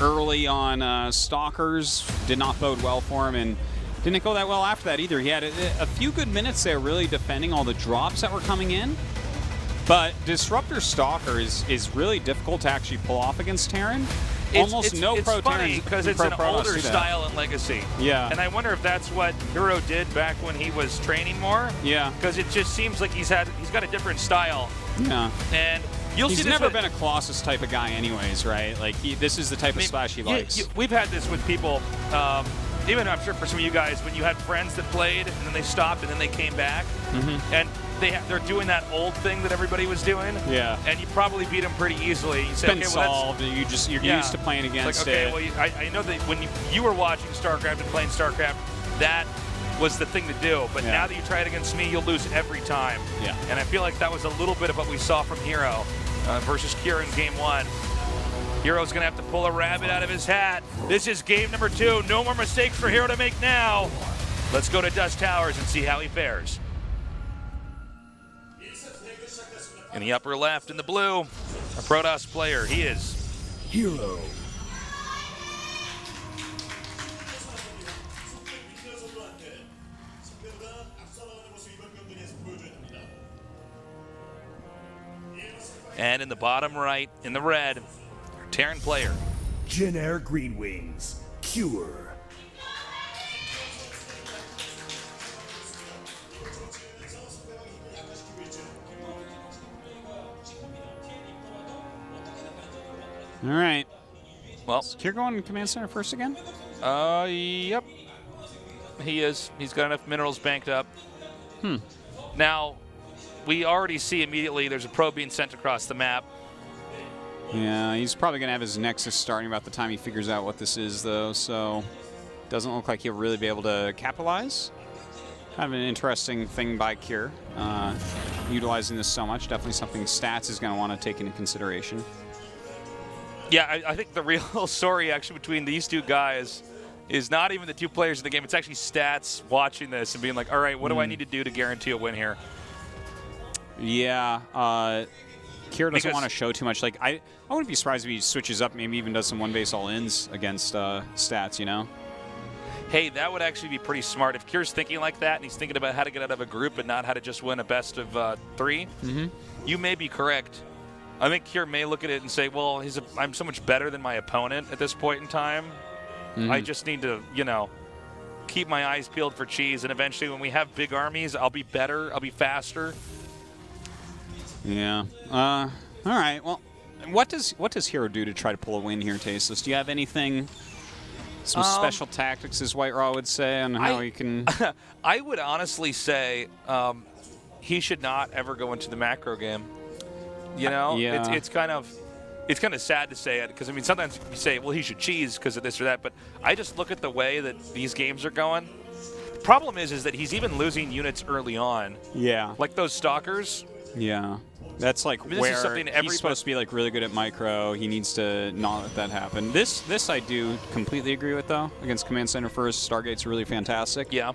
early on Stalkers did not bode well for him, and didn't go that well after that either. He had a few good minutes there really defending all the drops that were coming in. But Disruptor Stalker is really difficult to actually pull off against Terran. Almost no pro Terrans because it's an older style in Legacy. Yeah. And I wonder if that's what Hero did back when he was training more. Yeah. Because it just seems like he's got a different style. Yeah. And he's never been a Colossus type of guy anyways, right? Like this is the type of splash he likes. We've had this with people. even I'm sure for some of you guys, when you had friends that played and then they stopped and then they came back, and they're doing that old thing that everybody was doing. Yeah. And you probably beat them pretty easily. You It's say, been okay, solved. You're used to playing It's against like, okay, it. well, I know that when you were watching StarCraft and playing StarCraft, that was the thing to do. But now that you try it against me, you'll lose every time. Yeah. And I feel like that was a little bit of what we saw from Hero versus Kira in Game 1. Hero's going to have to pull a rabbit out of his hat. This is game number 2. No more mistakes for Hero to make now. Let's go to Dust Towers and see how he fares. In the upper left, in the blue, a Protoss player. He is Hero. And in the bottom right, in the red, our Terran player. Jin Air Green Wings. Cure. All right. Well, is Kier going Command Center first again? Yep. He is. He's got enough minerals banked up. Now, we already see immediately there's a probe being sent across the map. Yeah, he's probably going to have his Nexus starting about the time he figures out what this is, though, so doesn't look like he'll really be able to capitalize. Kind of an interesting thing by Kier, utilizing this so much. Definitely something Stats is going to want to take into consideration. Yeah, I think the real story actually between these two guys is not even the two players in the game. It's actually Stats watching this and being like, all right, what do I need to do to guarantee a win here? Yeah, Kier doesn't want to show too much. Like I wouldn't be surprised if he switches up, maybe even does some one-base all-ins against Stats, you know? Hey, that would actually be pretty smart. If Kier's thinking like that and he's thinking about how to get out of a group and not how to just win a best of 3, you may be correct. I think Kier may look at it and say, well, I'm so much better than my opponent at this point in time. I just need to, keep my eyes peeled for cheese, and eventually when we have big armies, I'll be better, I'll be faster. Yeah. All right. Well, what does Hero do to try to pull a win here, Tasteless? Do you have anything, some special tactics, as White Raw would say, on how he can? I would honestly say he should not ever go into the macro game. Yeah. It's kind of sad to say it because sometimes you say, well, he should cheese because of this or that, but I just look at the way that these games are going. The problem is that he's even losing units early on. Yeah. Like those stalkers. Yeah. That's like this where is something he's supposed to be like really good at micro. He needs to not let that happen. This I do completely agree with, though. Against Command Center first, Stargate's really fantastic. Yeah.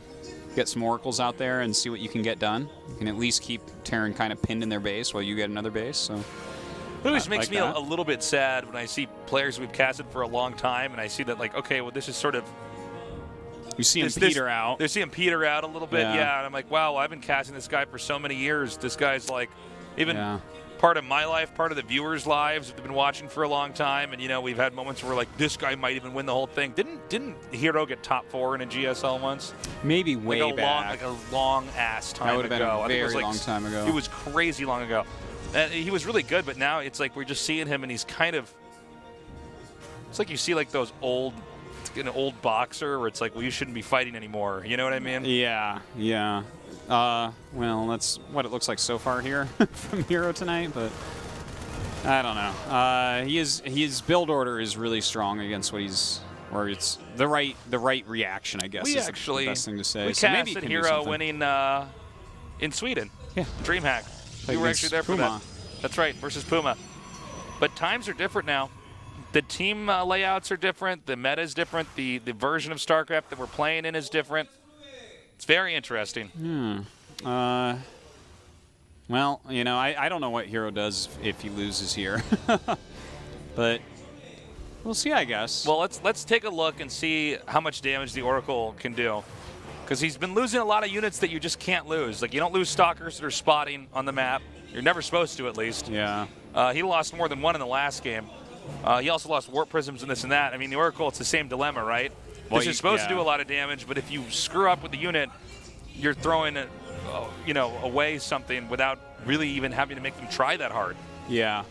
Get some oracles out there and see what you can get done. You can at least keep Terran kind of pinned in their base while you get another base. So it always makes me a little bit sad when I see players we've casted for a long time and I see that, like, okay, well, this is sort of... You see him peter out. They're seeing peter out a little bit, yeah. And I'm like, wow, I've been casting this guy for so many years. This guy's like... Even part of my life, part of the viewers' lives, have been watching for a long time, and we've had moments where like this guy might even win the whole thing. Didn't Hero get top 4 in a GSL once? Maybe way back. Like a long ass time ago. That would have been a very long time ago. It was crazy long ago. And he was really good, but now it's like we're just seeing him, and he's kind of. It's like you see like those an old boxer where it's like, well, you shouldn't be fighting anymore. You know what I mean? Yeah. Well, that's what it looks like so far here from Hero tonight, but I don't know. His build order is really strong against what it's the right reaction, I guess. We is actually the best thing to say. We so casted maybe Hero winning in Sweden. Yeah, DreamHack. We were actually there for that. That's right, versus Puma. But times are different now. The team layouts are different. The meta is different. The version of StarCraft that we're playing in is different. It's very interesting. Well, I don't know what Hero does if he loses here, but we'll see, I guess. Well, let's take a look and see how much damage the Oracle can do, because he's been losing a lot of units that you just can't lose. Like, you don't lose stalkers that are spotting on the map. You're never supposed to, at least. Yeah. He lost more than one in the last game. He also lost warp prisms and this and that. I mean, the Oracle, it's the same dilemma, right? This is supposed to do a lot of damage, but if you screw up with the unit, you're throwing away something without really even having to make them try that hard. Yeah.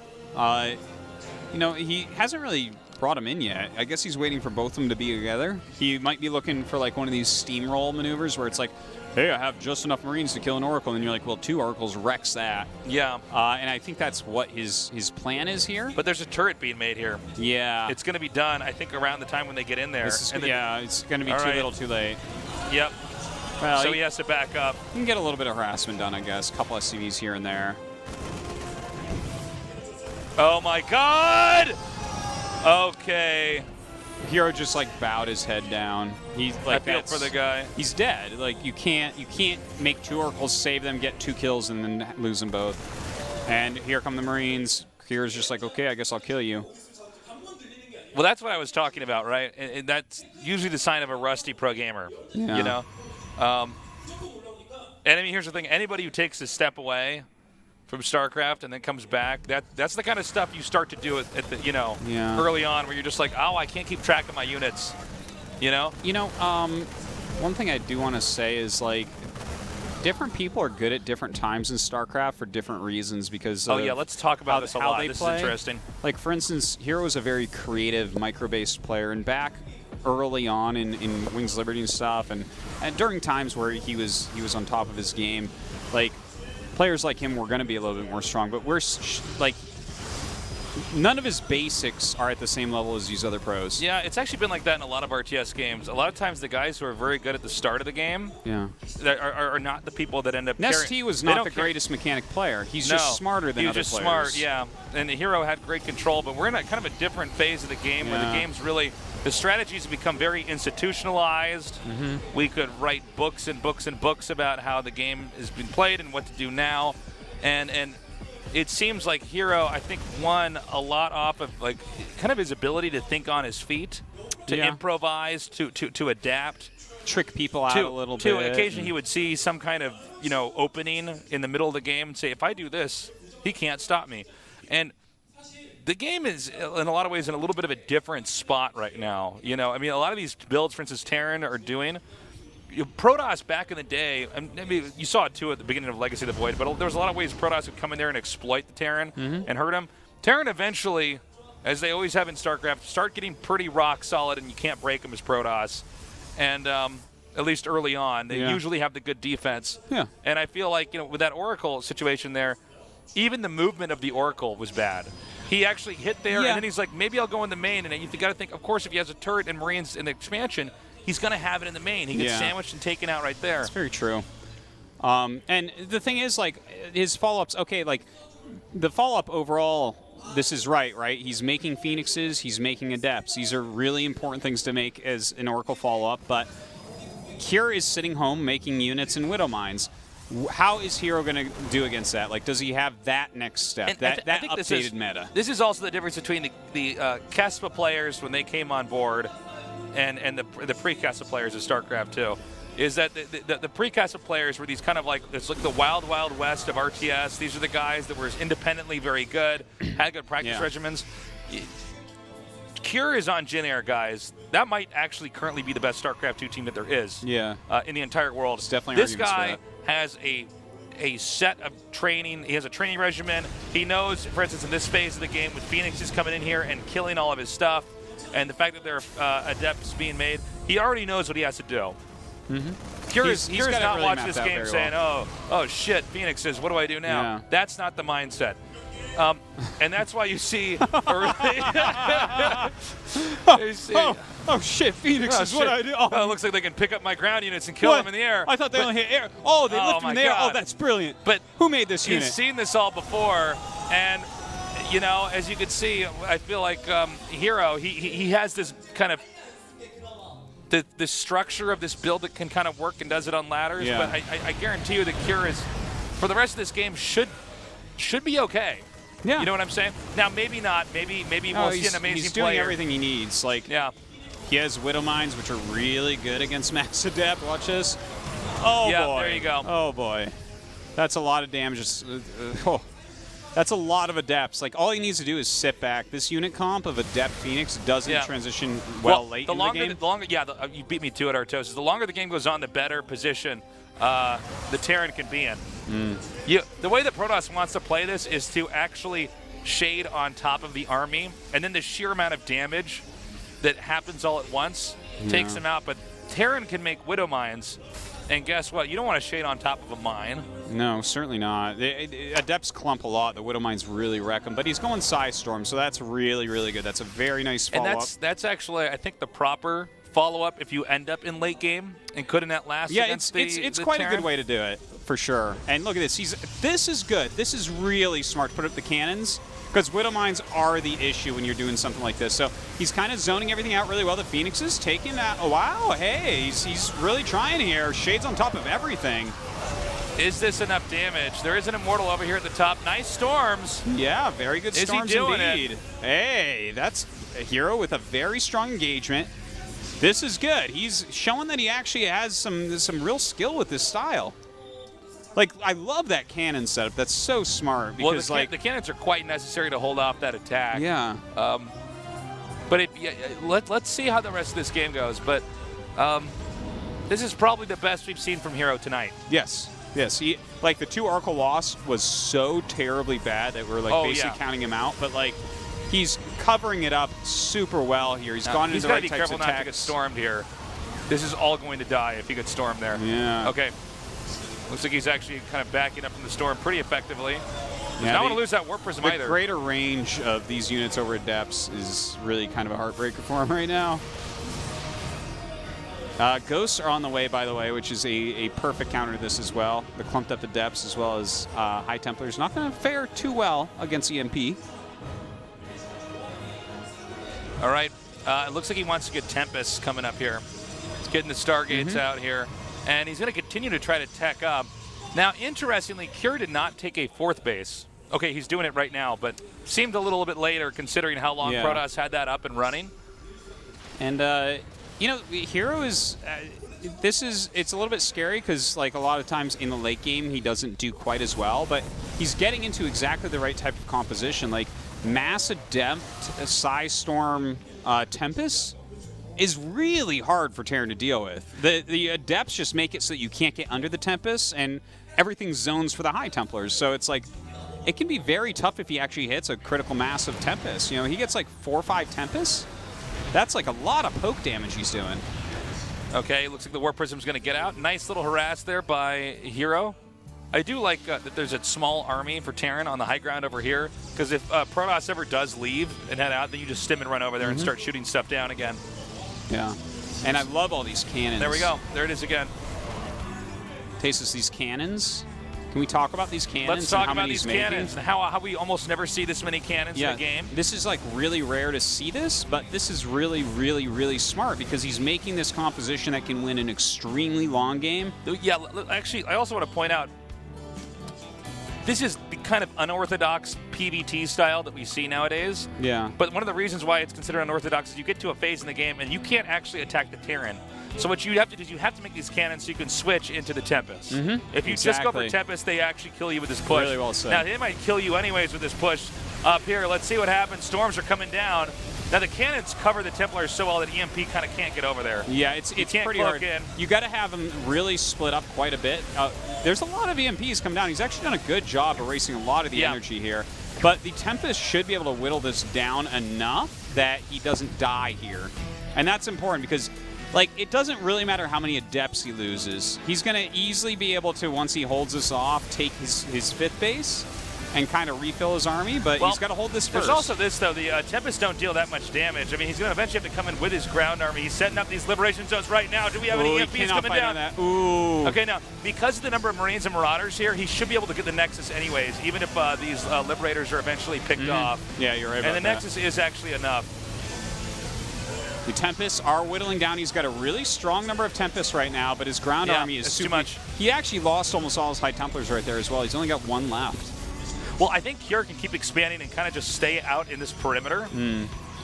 He hasn't really brought him in yet. I guess he's waiting for both of them to be together. He might be looking for like one of these steamroll maneuvers where it's like, hey, I have just enough Marines to kill an Oracle, and you're like, well, 2 Oracles wrecks that. Yeah. And I think that's what his plan is here. But there's a turret being made here. Yeah. It's going to be done, I think, around the time when they get in there. It's going to be too little too late. Yep. Well, so he has to back up. You can get a little bit of harassment done, I guess. A couple SCVs here and there. Oh, my God! Okay. Hero just like bowed his head down. He's like, I feel for the guy. He's dead. Like you can't make 2 Oracles, save them, get 2 kills, and then lose them both. And here come the Marines. Kira's just like, okay, I guess I'll kill you. Well, that's what I was talking about, right? And that's usually the sign of a rusty pro gamer. Yeah. You know. And I mean, here's the thing: anybody who takes a step away from StarCraft and then comes back, that's the kind of stuff you start to do at the early on, where you're just like, oh, I can't keep track of my units. You know. One thing I do want to say is like, different people are good at different times in StarCraft for different reasons because oh yeah, let's talk about this a lot. This is interesting. Like for instance, Hero is a very creative micro-based player, and back early on in Wings of Liberty and stuff, and during times where he was on top of his game, like players like him were going to be a little bit more strong, but we're like none of his basics are at the same level as these other pros. Yeah, it's actually been like that in a lot of RTS games. A lot of times the guys who are very good at the start of the game are not the people that end up Nest T was not the greatest mechanic player. He's just smarter than other players. He was just smart, yeah. And the Hero had great control, but we're in a kind of a different phase of the game where the game's really, the strategies have become very institutionalized. We could write books and books and books about how the game has been played and what to do now. And it seems like Hero, I think, won a lot off of like kind of his ability to think on his feet, to improvise, to adapt, trick people out a little bit. Occasionally he would see some kind of opening in the middle of the game and say, if I do this, he can't stop me. And the game is in a lot of ways in a little bit of a different spot right now. I mean, a lot of these builds, for instance, Terran are doing. Protoss back in the day, I mean, you saw it too at the beginning of Legacy of the Void, but there was a lot of ways Protoss would come in there and exploit the Terran and hurt him. Terran eventually, as they always have in StarCraft, start getting pretty rock solid, and you can't break them as Protoss. And at least early on, they usually have the good defense. Yeah. And I feel like with that Oracle situation there, even the movement of the Oracle was bad. He actually hit there, and then he's like, maybe I'll go in the main. And you got to think, of course, if he has a turret and Marines in the expansion, he's going to have it in the main. He gets sandwiched and taken out right there. That's very true. And the thing is, like, his follow-ups, okay, like, the follow-up overall, this is right? He's making Phoenixes, he's making Adepts. These are really important things to make as an Oracle follow-up, but Cure is sitting home making units and Widow Mines. How is Hero going to do against that? Like, does he have that next step, that updated meta? This is also the difference between the Kespa players when they came on board and the pre-Kespa players of StarCraft 2. Is that the pre-Kespa players were these kind of like, it's like the wild, wild west of RTS. These are the guys that were independently very good, had good practice regimens. Cure is on Jin Air, guys. That might actually currently be the best StarCraft 2 team that there is in the entire world. It's definitely this guy has a set of training. He has a training regimen. He knows, for instance, in this phase of the game with Phoenix is coming in here and killing all of his stuff, and the fact that there are Adepts being made, he already knows what he has to do. He's not really watching this game saying, oh shit, Phoenixes, what do I do now? Yeah. That's not the mindset. And that's why you see... Oh shit, Phoenixes, what do I do? Oh, it looks like they can pick up my ground units and kill them in the air. I thought they only hit air. Oh, they lift them in the air. Oh, that's brilliant. But who made this unit? He's seen this all before, and as you can see, I feel like Hero, he has this kind of the structure of this build that can kind of work and does it on ladders. Yeah. But I guarantee you that Cure is, for the rest of this game, should be okay. Yeah. You know what I'm saying? Now, maybe not. Maybe we'll see an amazing He's doing player. everything he needs. Like, he has Widow Mines, which are really good against Max Adept. Watch this. Oh, boy. There you go. Oh, boy. That's a lot of damage. That's a lot of Adepts. Like, all he needs to do is sit back. This unit comp of Adept Phoenix doesn't transition late in the game. You beat me to it, Artos. The longer the game goes on, the better position the Terran can be in. The way that Protoss wants to play this is to actually shade on top of the army, and then the sheer amount of damage that happens all at once takes him out. But Terran can make Widow Mines, and guess what? You don't want a shade on top of a mine. No, certainly not. Adepts clump a lot. The Widow Mines really wreck him, but he's going Psy Storm, so that's really, really good. That's a very nice follow-up. And that's actually, I think, the proper follow-up if you end up in late game and couldn't at last against it's the quite Terran. a good way to do it, for sure. And look at this. This is good. This is really smart to put up the cannons, because Widow Mines are the issue when you're doing something like this. So he's kind of zoning everything out really well. The Phoenix is taking that. Oh, wow, hey, he's really trying here. Shades on top of everything. Is this enough damage? There is an Immortal over here at the top. Nice storms. Yeah, very good storms indeed. Hey, that's a hero with a very strong engagement. This is good. He's showing that he actually has some real skill with this style. Like, I love that cannon setup. That's so smart. Because, well, the cannons are quite necessary to hold off that attack. Yeah. But let's see how the rest of this game goes. But this is probably the best we've seen from Hero tonight. Yes. Yes. Like, the 2 Arkle loss was so terribly bad that we're, like, basically counting him out. But, like, he's covering it up super well here. He's gone into the right types of attacks. He's got to be careful not to get stormed here. This is all going to die if he gets stormed there. Yeah. Okay. Looks like he's actually kind of backing up from the storm pretty effectively. Yeah, don't want to lose that Warp Prism either. The greater range of these units over Adepts is really kind of a heartbreaker for him right now. Ghosts are on the way, by the way, which is a perfect counter to this as well. The clumped up Adepts as well as High Templars. Not going to fare too well against EMP. All right. It looks like he wants to get Tempest coming up here. He's getting the Stargates out here. And he's going to continue to try to tech up. Now, interestingly, Cure did not take a 4th base. Okay, he's doing it right now, but seemed a little bit later considering how long Protoss had that up and running. And, you know, Hero is... it's a little bit scary because, like, a lot of times in the late game he doesn't do quite as well, but he's getting into exactly the right type of composition. Like, Mass Adept, Psy Storm, Tempest is really hard for Terran to deal with. The Adepts just make it so that you can't get under the Tempest, and everything zones for the High Templars. So it's like, it can be very tough if he actually hits a critical mass of Tempest. You know, he gets like 4 or 5 Tempests. That's like a lot of poke damage he's doing. Okay, looks like the Warp Prism's going to get out. Nice little harass there by Hero. I do like that there's a small army for Terran on the high ground over here, because if Protoss ever does leave and head out, then you just stim and run over there and start shooting stuff down again. Yeah, and I love all these cannons. There we go. There it is again. Tastes these cannons. Can we talk about these cannons? Let's talk about these cannons and how we almost never see this many cannons in a game. This is like really rare to see this, but this is really, really, really smart because he's making this composition that can win an extremely long game. Yeah, actually, I also want to point out, this is the kind of unorthodox PvT style that we see nowadays. Yeah. But one of the reasons why it's considered unorthodox is you get to a phase in the game and you can't actually attack the Terran. So what you have to do is you have to make these cannons so you can switch into the Tempest. If you just go for Tempest, they actually kill you with this push. Really well said. Now, they might kill you anyways with this push up here. Let's see what happens. Storms are coming down. Now, the cannons cover the Templars so well that EMP kind of can't get over there. Yeah, it's pretty hard. You got to have them really split up quite a bit. There's a lot of EMPs come down. He's actually done a good job erasing a lot of the energy here. But the Tempest should be able to whittle this down enough that he doesn't die here. And that's important because, like, it doesn't really matter how many Adepts he loses. He's going to easily be able to, once he holds this off, take his 5th base and kind of refill his army, but he's got to hold this first. There's also this, though. The Tempests don't deal that much damage. I mean, he's going to eventually have to come in with his ground army. He's setting up these liberation zones right now. Do we have any EMPs coming down? Ooh. Okay, now, because of the number of Marines and Marauders here, he should be able to get the Nexus anyways, even if these Liberators are eventually picked off. Yeah, you're right about that. And the Nexus is actually enough. The Tempests are whittling down. He's got a really strong number of Tempests right now, but his ground army is too much. He actually lost almost all his High Templars right there as well. He's only got 1 left. Well, I think Cure can keep expanding and kind of just stay out in this perimeter.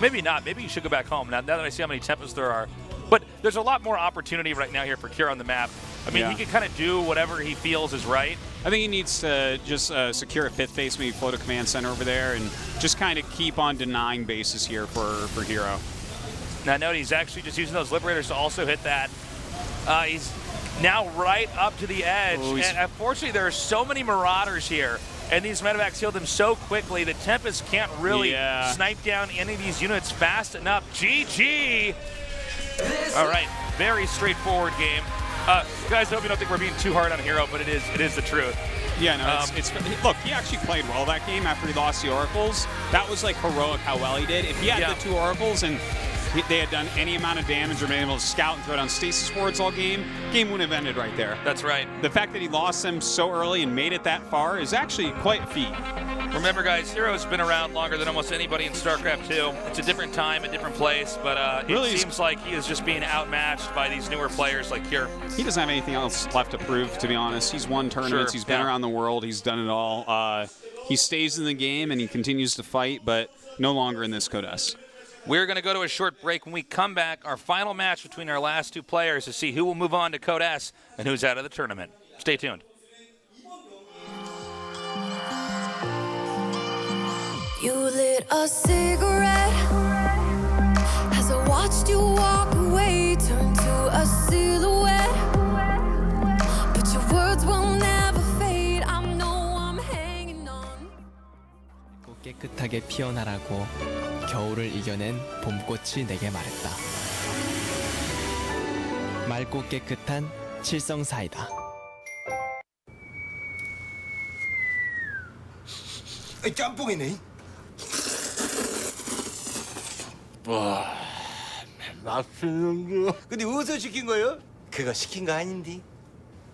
Maybe not. Maybe you should go back home now that I see how many Tempests there are. But there's a lot more opportunity right now here for Cure on the map. I mean, he can kind of do whatever he feels is right. I think he needs to just secure a 5th base, maybe float a command center over there, and just kind of keep on denying bases here for Hero. Now, note he's actually just using those Liberators to also hit that. He's now right up to the edge. And unfortunately, there are so many Marauders here and these medevacs heal them so quickly. The Tempest can't really snipe down any of these units fast enough. GG! All right, very straightforward game. Guys, I hope you don't think we're being too hard on Hero, but it is the truth. Yeah, no, look, he actually played well that game after he lost the Oracles. That was like heroic how well he did. If he had the 2 Oracles and they had done any amount of damage or been able to scout and throw down stasis wards all game wouldn't have ended right there. That's right. The fact that he lost them so early and made it that far is actually quite a feat. Remember, guys, Hero's been around longer than almost anybody in StarCraft 2. It's a different time, a different place, but really it seems like he is just being outmatched by these newer players like Cure. He doesn't have anything else left to prove, to be honest. He's won tournaments, he's been around the world, he's done it all. He stays in the game and he continues to fight, but no longer in this Code S. We're going to go to a short break. When we come back, our final match between our last 2 players to see who will move on to Code S and who's out of the tournament. Stay tuned. You lit a cigarette as I watched you walk away, turn to a silhouette. But your words will never fade. I know I'm hanging on. 깨끗하게 피어나라고 겨울을 이겨낸 봄꽃이 내게 말했다. 맑고 깨끗한 칠성사이다. 짬뽕이네. 와, 맛있는 거. 근데 어디서 시킨 거요? 그거 시킨 거 아닌데.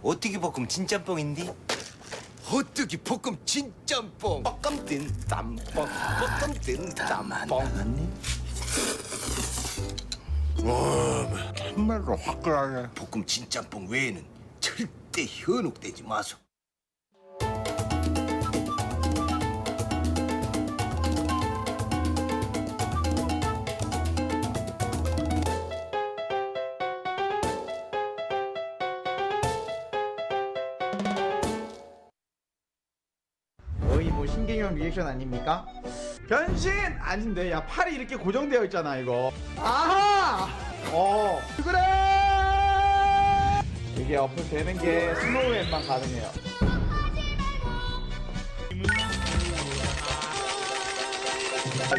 어떻게 볶음 진짬뽕인데? 어떻게 볶음 진짬뽕. 볶음 뜬 짬뽕. 볶음 뜬 짬뽕. 와, 정말로 화끈하네. 볶음 진짬뽕 외에는 절대 현혹되지 마소. 거의 뭐 신개념 리액션 아닙니까? 변신! 아닌데, 야, 팔이 이렇게 고정되어 있잖아, 이거. 아하! 그래! 이게 어플 되는 게 스노우앱만 가능해요.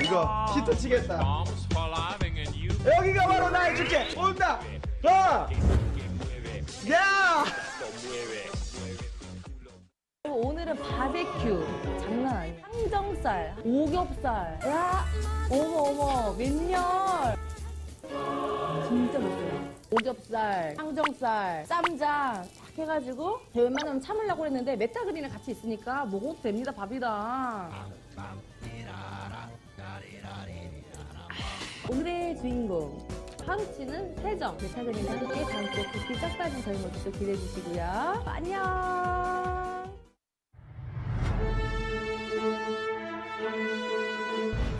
이거 히트 치겠다. 여기가 바로 나의 축제! 온다! 야! 오늘은 바베큐 장난 아니야. 항정살, 오겹살, 야, 어머 맨열. 진짜 맛있어요. 오겹살, 항정살, 쌈장 딱 해가지고 웬만하면 참으려고 했는데 메타그린이랑 같이 있으니까 먹어도 됩니다. 밥이다. 오늘의 주인공 하루치는 세정 메타그린과 함께 다음 주에 부피 싹 빠진 저희 모습도 기대해 주시고요. 안녕.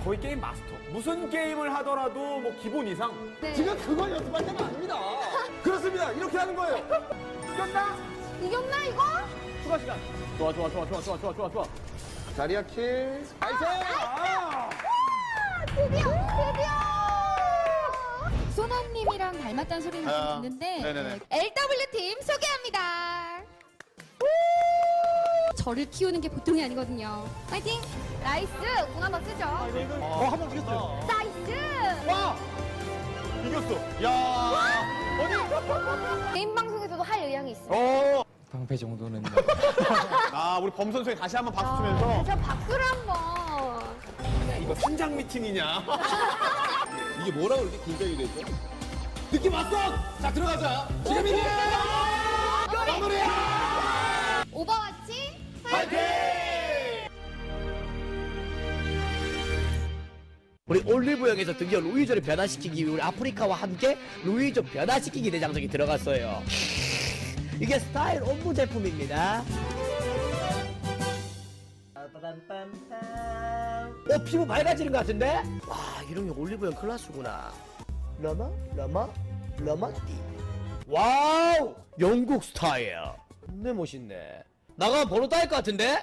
거의 게임 마스터. 무슨 게임을 하더라도 뭐 기본 이상. 네. 지금 그걸 연습할 때가 아닙니다. 그렇습니다. 이렇게 하는 거예요. 이겼나? 이겼나 이거? 추가 시간. 좋아. 자리야 킬. 나이스. 드디어! 소나님이랑 닮았다는 소리는 좀 듣는데 LW팀 소개합니다. 저를 키우는 게 보통이 아니거든요. 파이팅! 나이스! 공 한번 쓰죠. 한 명 죽였어요. 나이스! 와! 이겼어. 야! 어디? 개인 방송에서도 할 의향이 있어요. 방패 정도는 우리 범 선수에 다시 한번 박수 치면서. 저 박수를 한번. 야, 이거 팀장 미팅이냐? 이게 뭐라고 이렇게 긴장이 되죠? 느낌 왔어! 자, 들어가자. 지금이야! 마무리야! 오버워치 파이팅! 우리 올리브 영에서 드디어 루이조를 변화시키기 위해 우리 아프리카와 함께 루이조 변화시키기 대장정이 들어갔어요. 이게 스타일 옴브 제품입니다. 피부 맑아지는 것 같은데? 와, 이런 게 올리브 영 클래스구나. 라마띠. 와우! 영국 스타일. 겁내 멋있네. 나가면 번호 따일 것 같은데?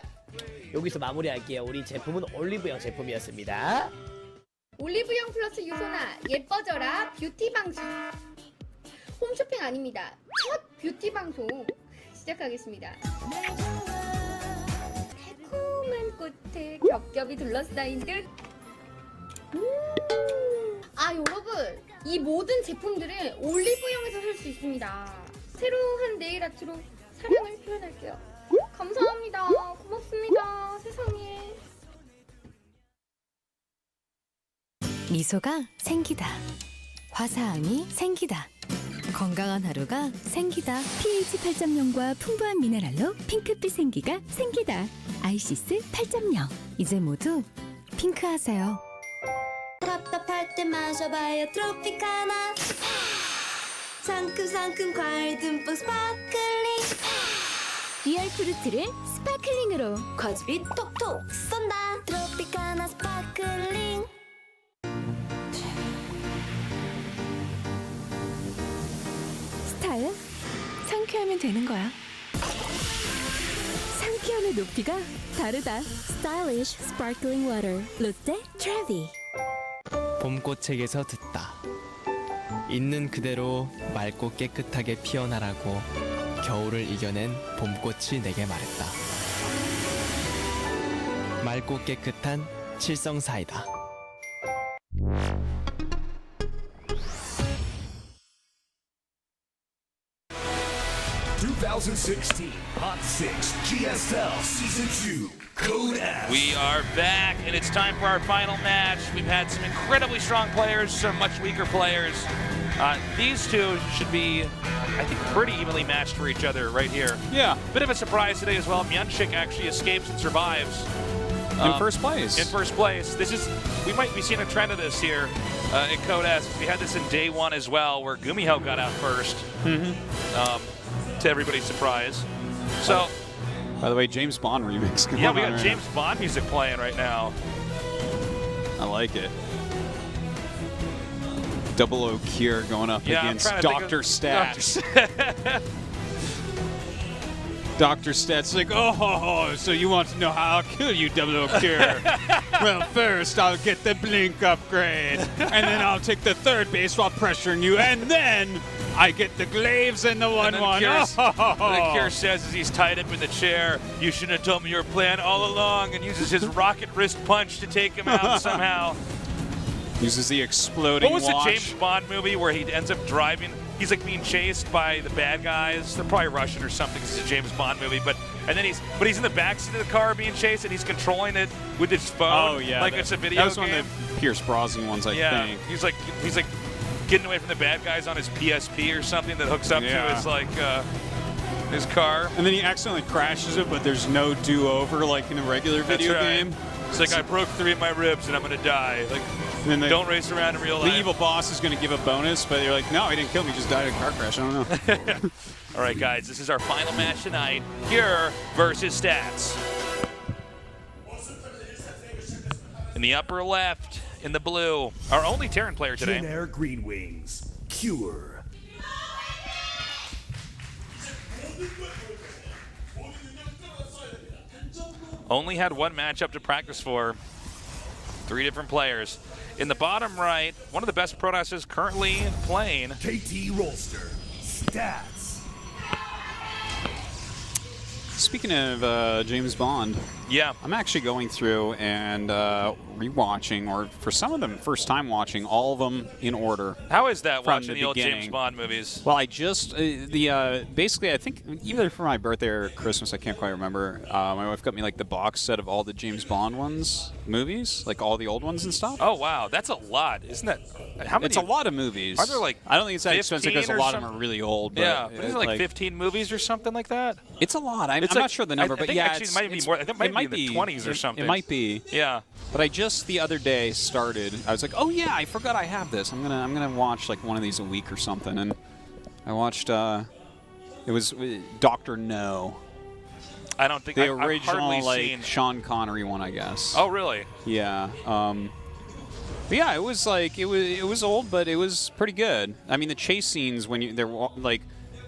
여기서 마무리할게요. 우리 제품은 올리브영 제품이었습니다. 올리브영 플러스 유소나 예뻐져라 뷰티 방송. 홈쇼핑 아닙니다. 첫 뷰티 방송 시작하겠습니다. 달콤한 꽃에 겹겹이 둘러싸인 듯. 아 여러분, 이 모든 제품들은 올리브영에서 살 수 있습니다. 새로 한 네일 아트로 사랑을 표현할게요. 감사합니다. 고맙습니다. 세상에. 미소가 생기다. 화사함이 생기다. 건강한 하루가 생기다. pH 8.0과 풍부한 미네랄로 핑크빛 생기가 생기다. 아이시스 8.0. 이제 모두 핑크하세요. 답답할 때 마셔봐요 트로피카나. 상큼상큼 과일 듬뿍 스파클링. 리얼 프루트를 스파클링으로. 과즙이 톡톡 쏜다. 트로피카나 스파클링. 스타일? 상쾌하면 되는 거야. 상쾌함의 높이가 다르다. Stylish Sparkling Water. 롯데 트레비. 봄꽃책에서 듣다. 있는 그대로 맑고 깨끗하게 피어나라고 겨울을 이겨낸 봄꽃이 내게 말했다. 맑고 깨끗한 칠성사이다. 2016 Hot 6 GSL Season 2 Code F. We are back, and it's time for our final match. We've had some incredibly strong players, some much weaker players. These two should be, I think, pretty evenly matched for each other right here. Yeah. Bit of a surprise today as well. Myunchik actually escapes and survives. In first place. In first place. We might be seeing a trend of this here in Code S. We had this in day one as well, where Gumiho got out first. To everybody's surprise. So, by the way, James Bond remix. Yeah, we got James Bond music playing right now. I like it. 00 Cure going up against Dr. Stats. Dr. Stats like, oh, so you want to know how I'll kill you, 00 Cure? Well, first I'll get the blink upgrade, and then I'll take the third base while pressuring you, and then I get the glaives and the 1-1. The Cure says as he's tied up in the chair, you shouldn't have told me your plan all along, and uses his rocket wrist punch to take him out somehow. Uses the exploding watch. What was watch. the James Bond movie where he ends up driving? He's like being chased by the bad guys. They're probably Russian or something. It's a James Bond movie, but he's in the backseat of the car being chased, and he's controlling it with his phone. Oh yeah, like it's a video game. That was one of the Pierce Brosnan ones, I think. He's like getting away from the bad guys on his PSP or something that hooks up to his his car. And then he accidentally crashes it, but there's no do-over like in a regular video game. It's like, I broke 3 of my ribs and I'm going to die. Like, and then don't race around in real life. The evil boss is going to give a bonus, but you're like, no, he didn't kill me, he just died in a car crash. I don't know. All right, guys, this is our final match tonight. Cure versus Stats. In the upper left, in the blue, our only Terran player today. Jin Air Green Wings, Cure. Only had one matchup to practice for. 3 different players. In the bottom right, one of the best Protoss's currently playing. KT Rolster, Stats. Speaking of James Bond, yeah, I'm actually going through and rewatching, or for some of them, first time watching all of them in order. How is that from watching the old James Bond movies? Well, I just basically I think either for my birthday or Christmas, I can't quite remember. My wife got me like the box set of all the James Bond movies, like all the old ones and stuff. Oh wow, that's a lot, isn't that? How many? It's a lot of movies. Are there like? I don't think it's that expensive because a lot of them are really old. But yeah, but isn't it like 15 movies or something like that? It's a lot. I'm not sure the number, but yeah, actually, it might be more. I think it might be in the 20s or something. It might be. Yeah. But I just the other day started. I was like, oh yeah, I forgot I have this. I'm gonna watch like one of these a week or something, and I watched. It was Dr. No. I don't think the I've original like seen Sean Connery one, I guess. Oh really? Yeah. But yeah, it was like it was old, but it was pretty good. I mean, the chase scenes when they're like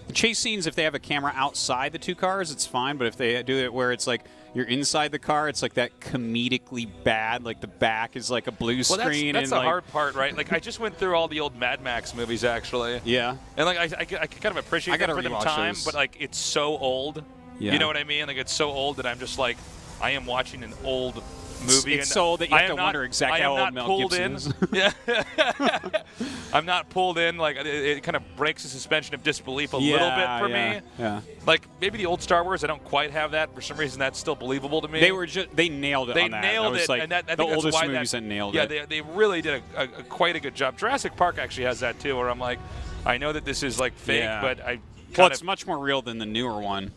the chase scenes, if they have a camera outside the 2 cars, it's fine. But if they do it where it's like you're inside the car, it's like that comedically bad. Like the back is like a blue screen. That's and the hard part, right? Like I just went through all the old Mad Max movies actually. Yeah. And like I kind of appreciate that for the time, but like it's so old. Yeah. You know what I mean? Like it's so old that I'm just like, I am watching an old movie. It's so that you have to wonder exactly how old Mel Gibson is. Yeah. I'm not pulled in. Like it kind of breaks the suspension of disbelief a little bit for me. Yeah. Like maybe the old Star Wars, I don't quite have that. For some reason, that's still believable to me. They nailed it. They on that. nailed that was it, like and that, I the think oldest that's why movies that nailed yeah, it. Yeah, they really did quite a good job. Jurassic Park actually has that too, where I'm like, I know that this is like fake, but I. Well, it's much more real than the newer one.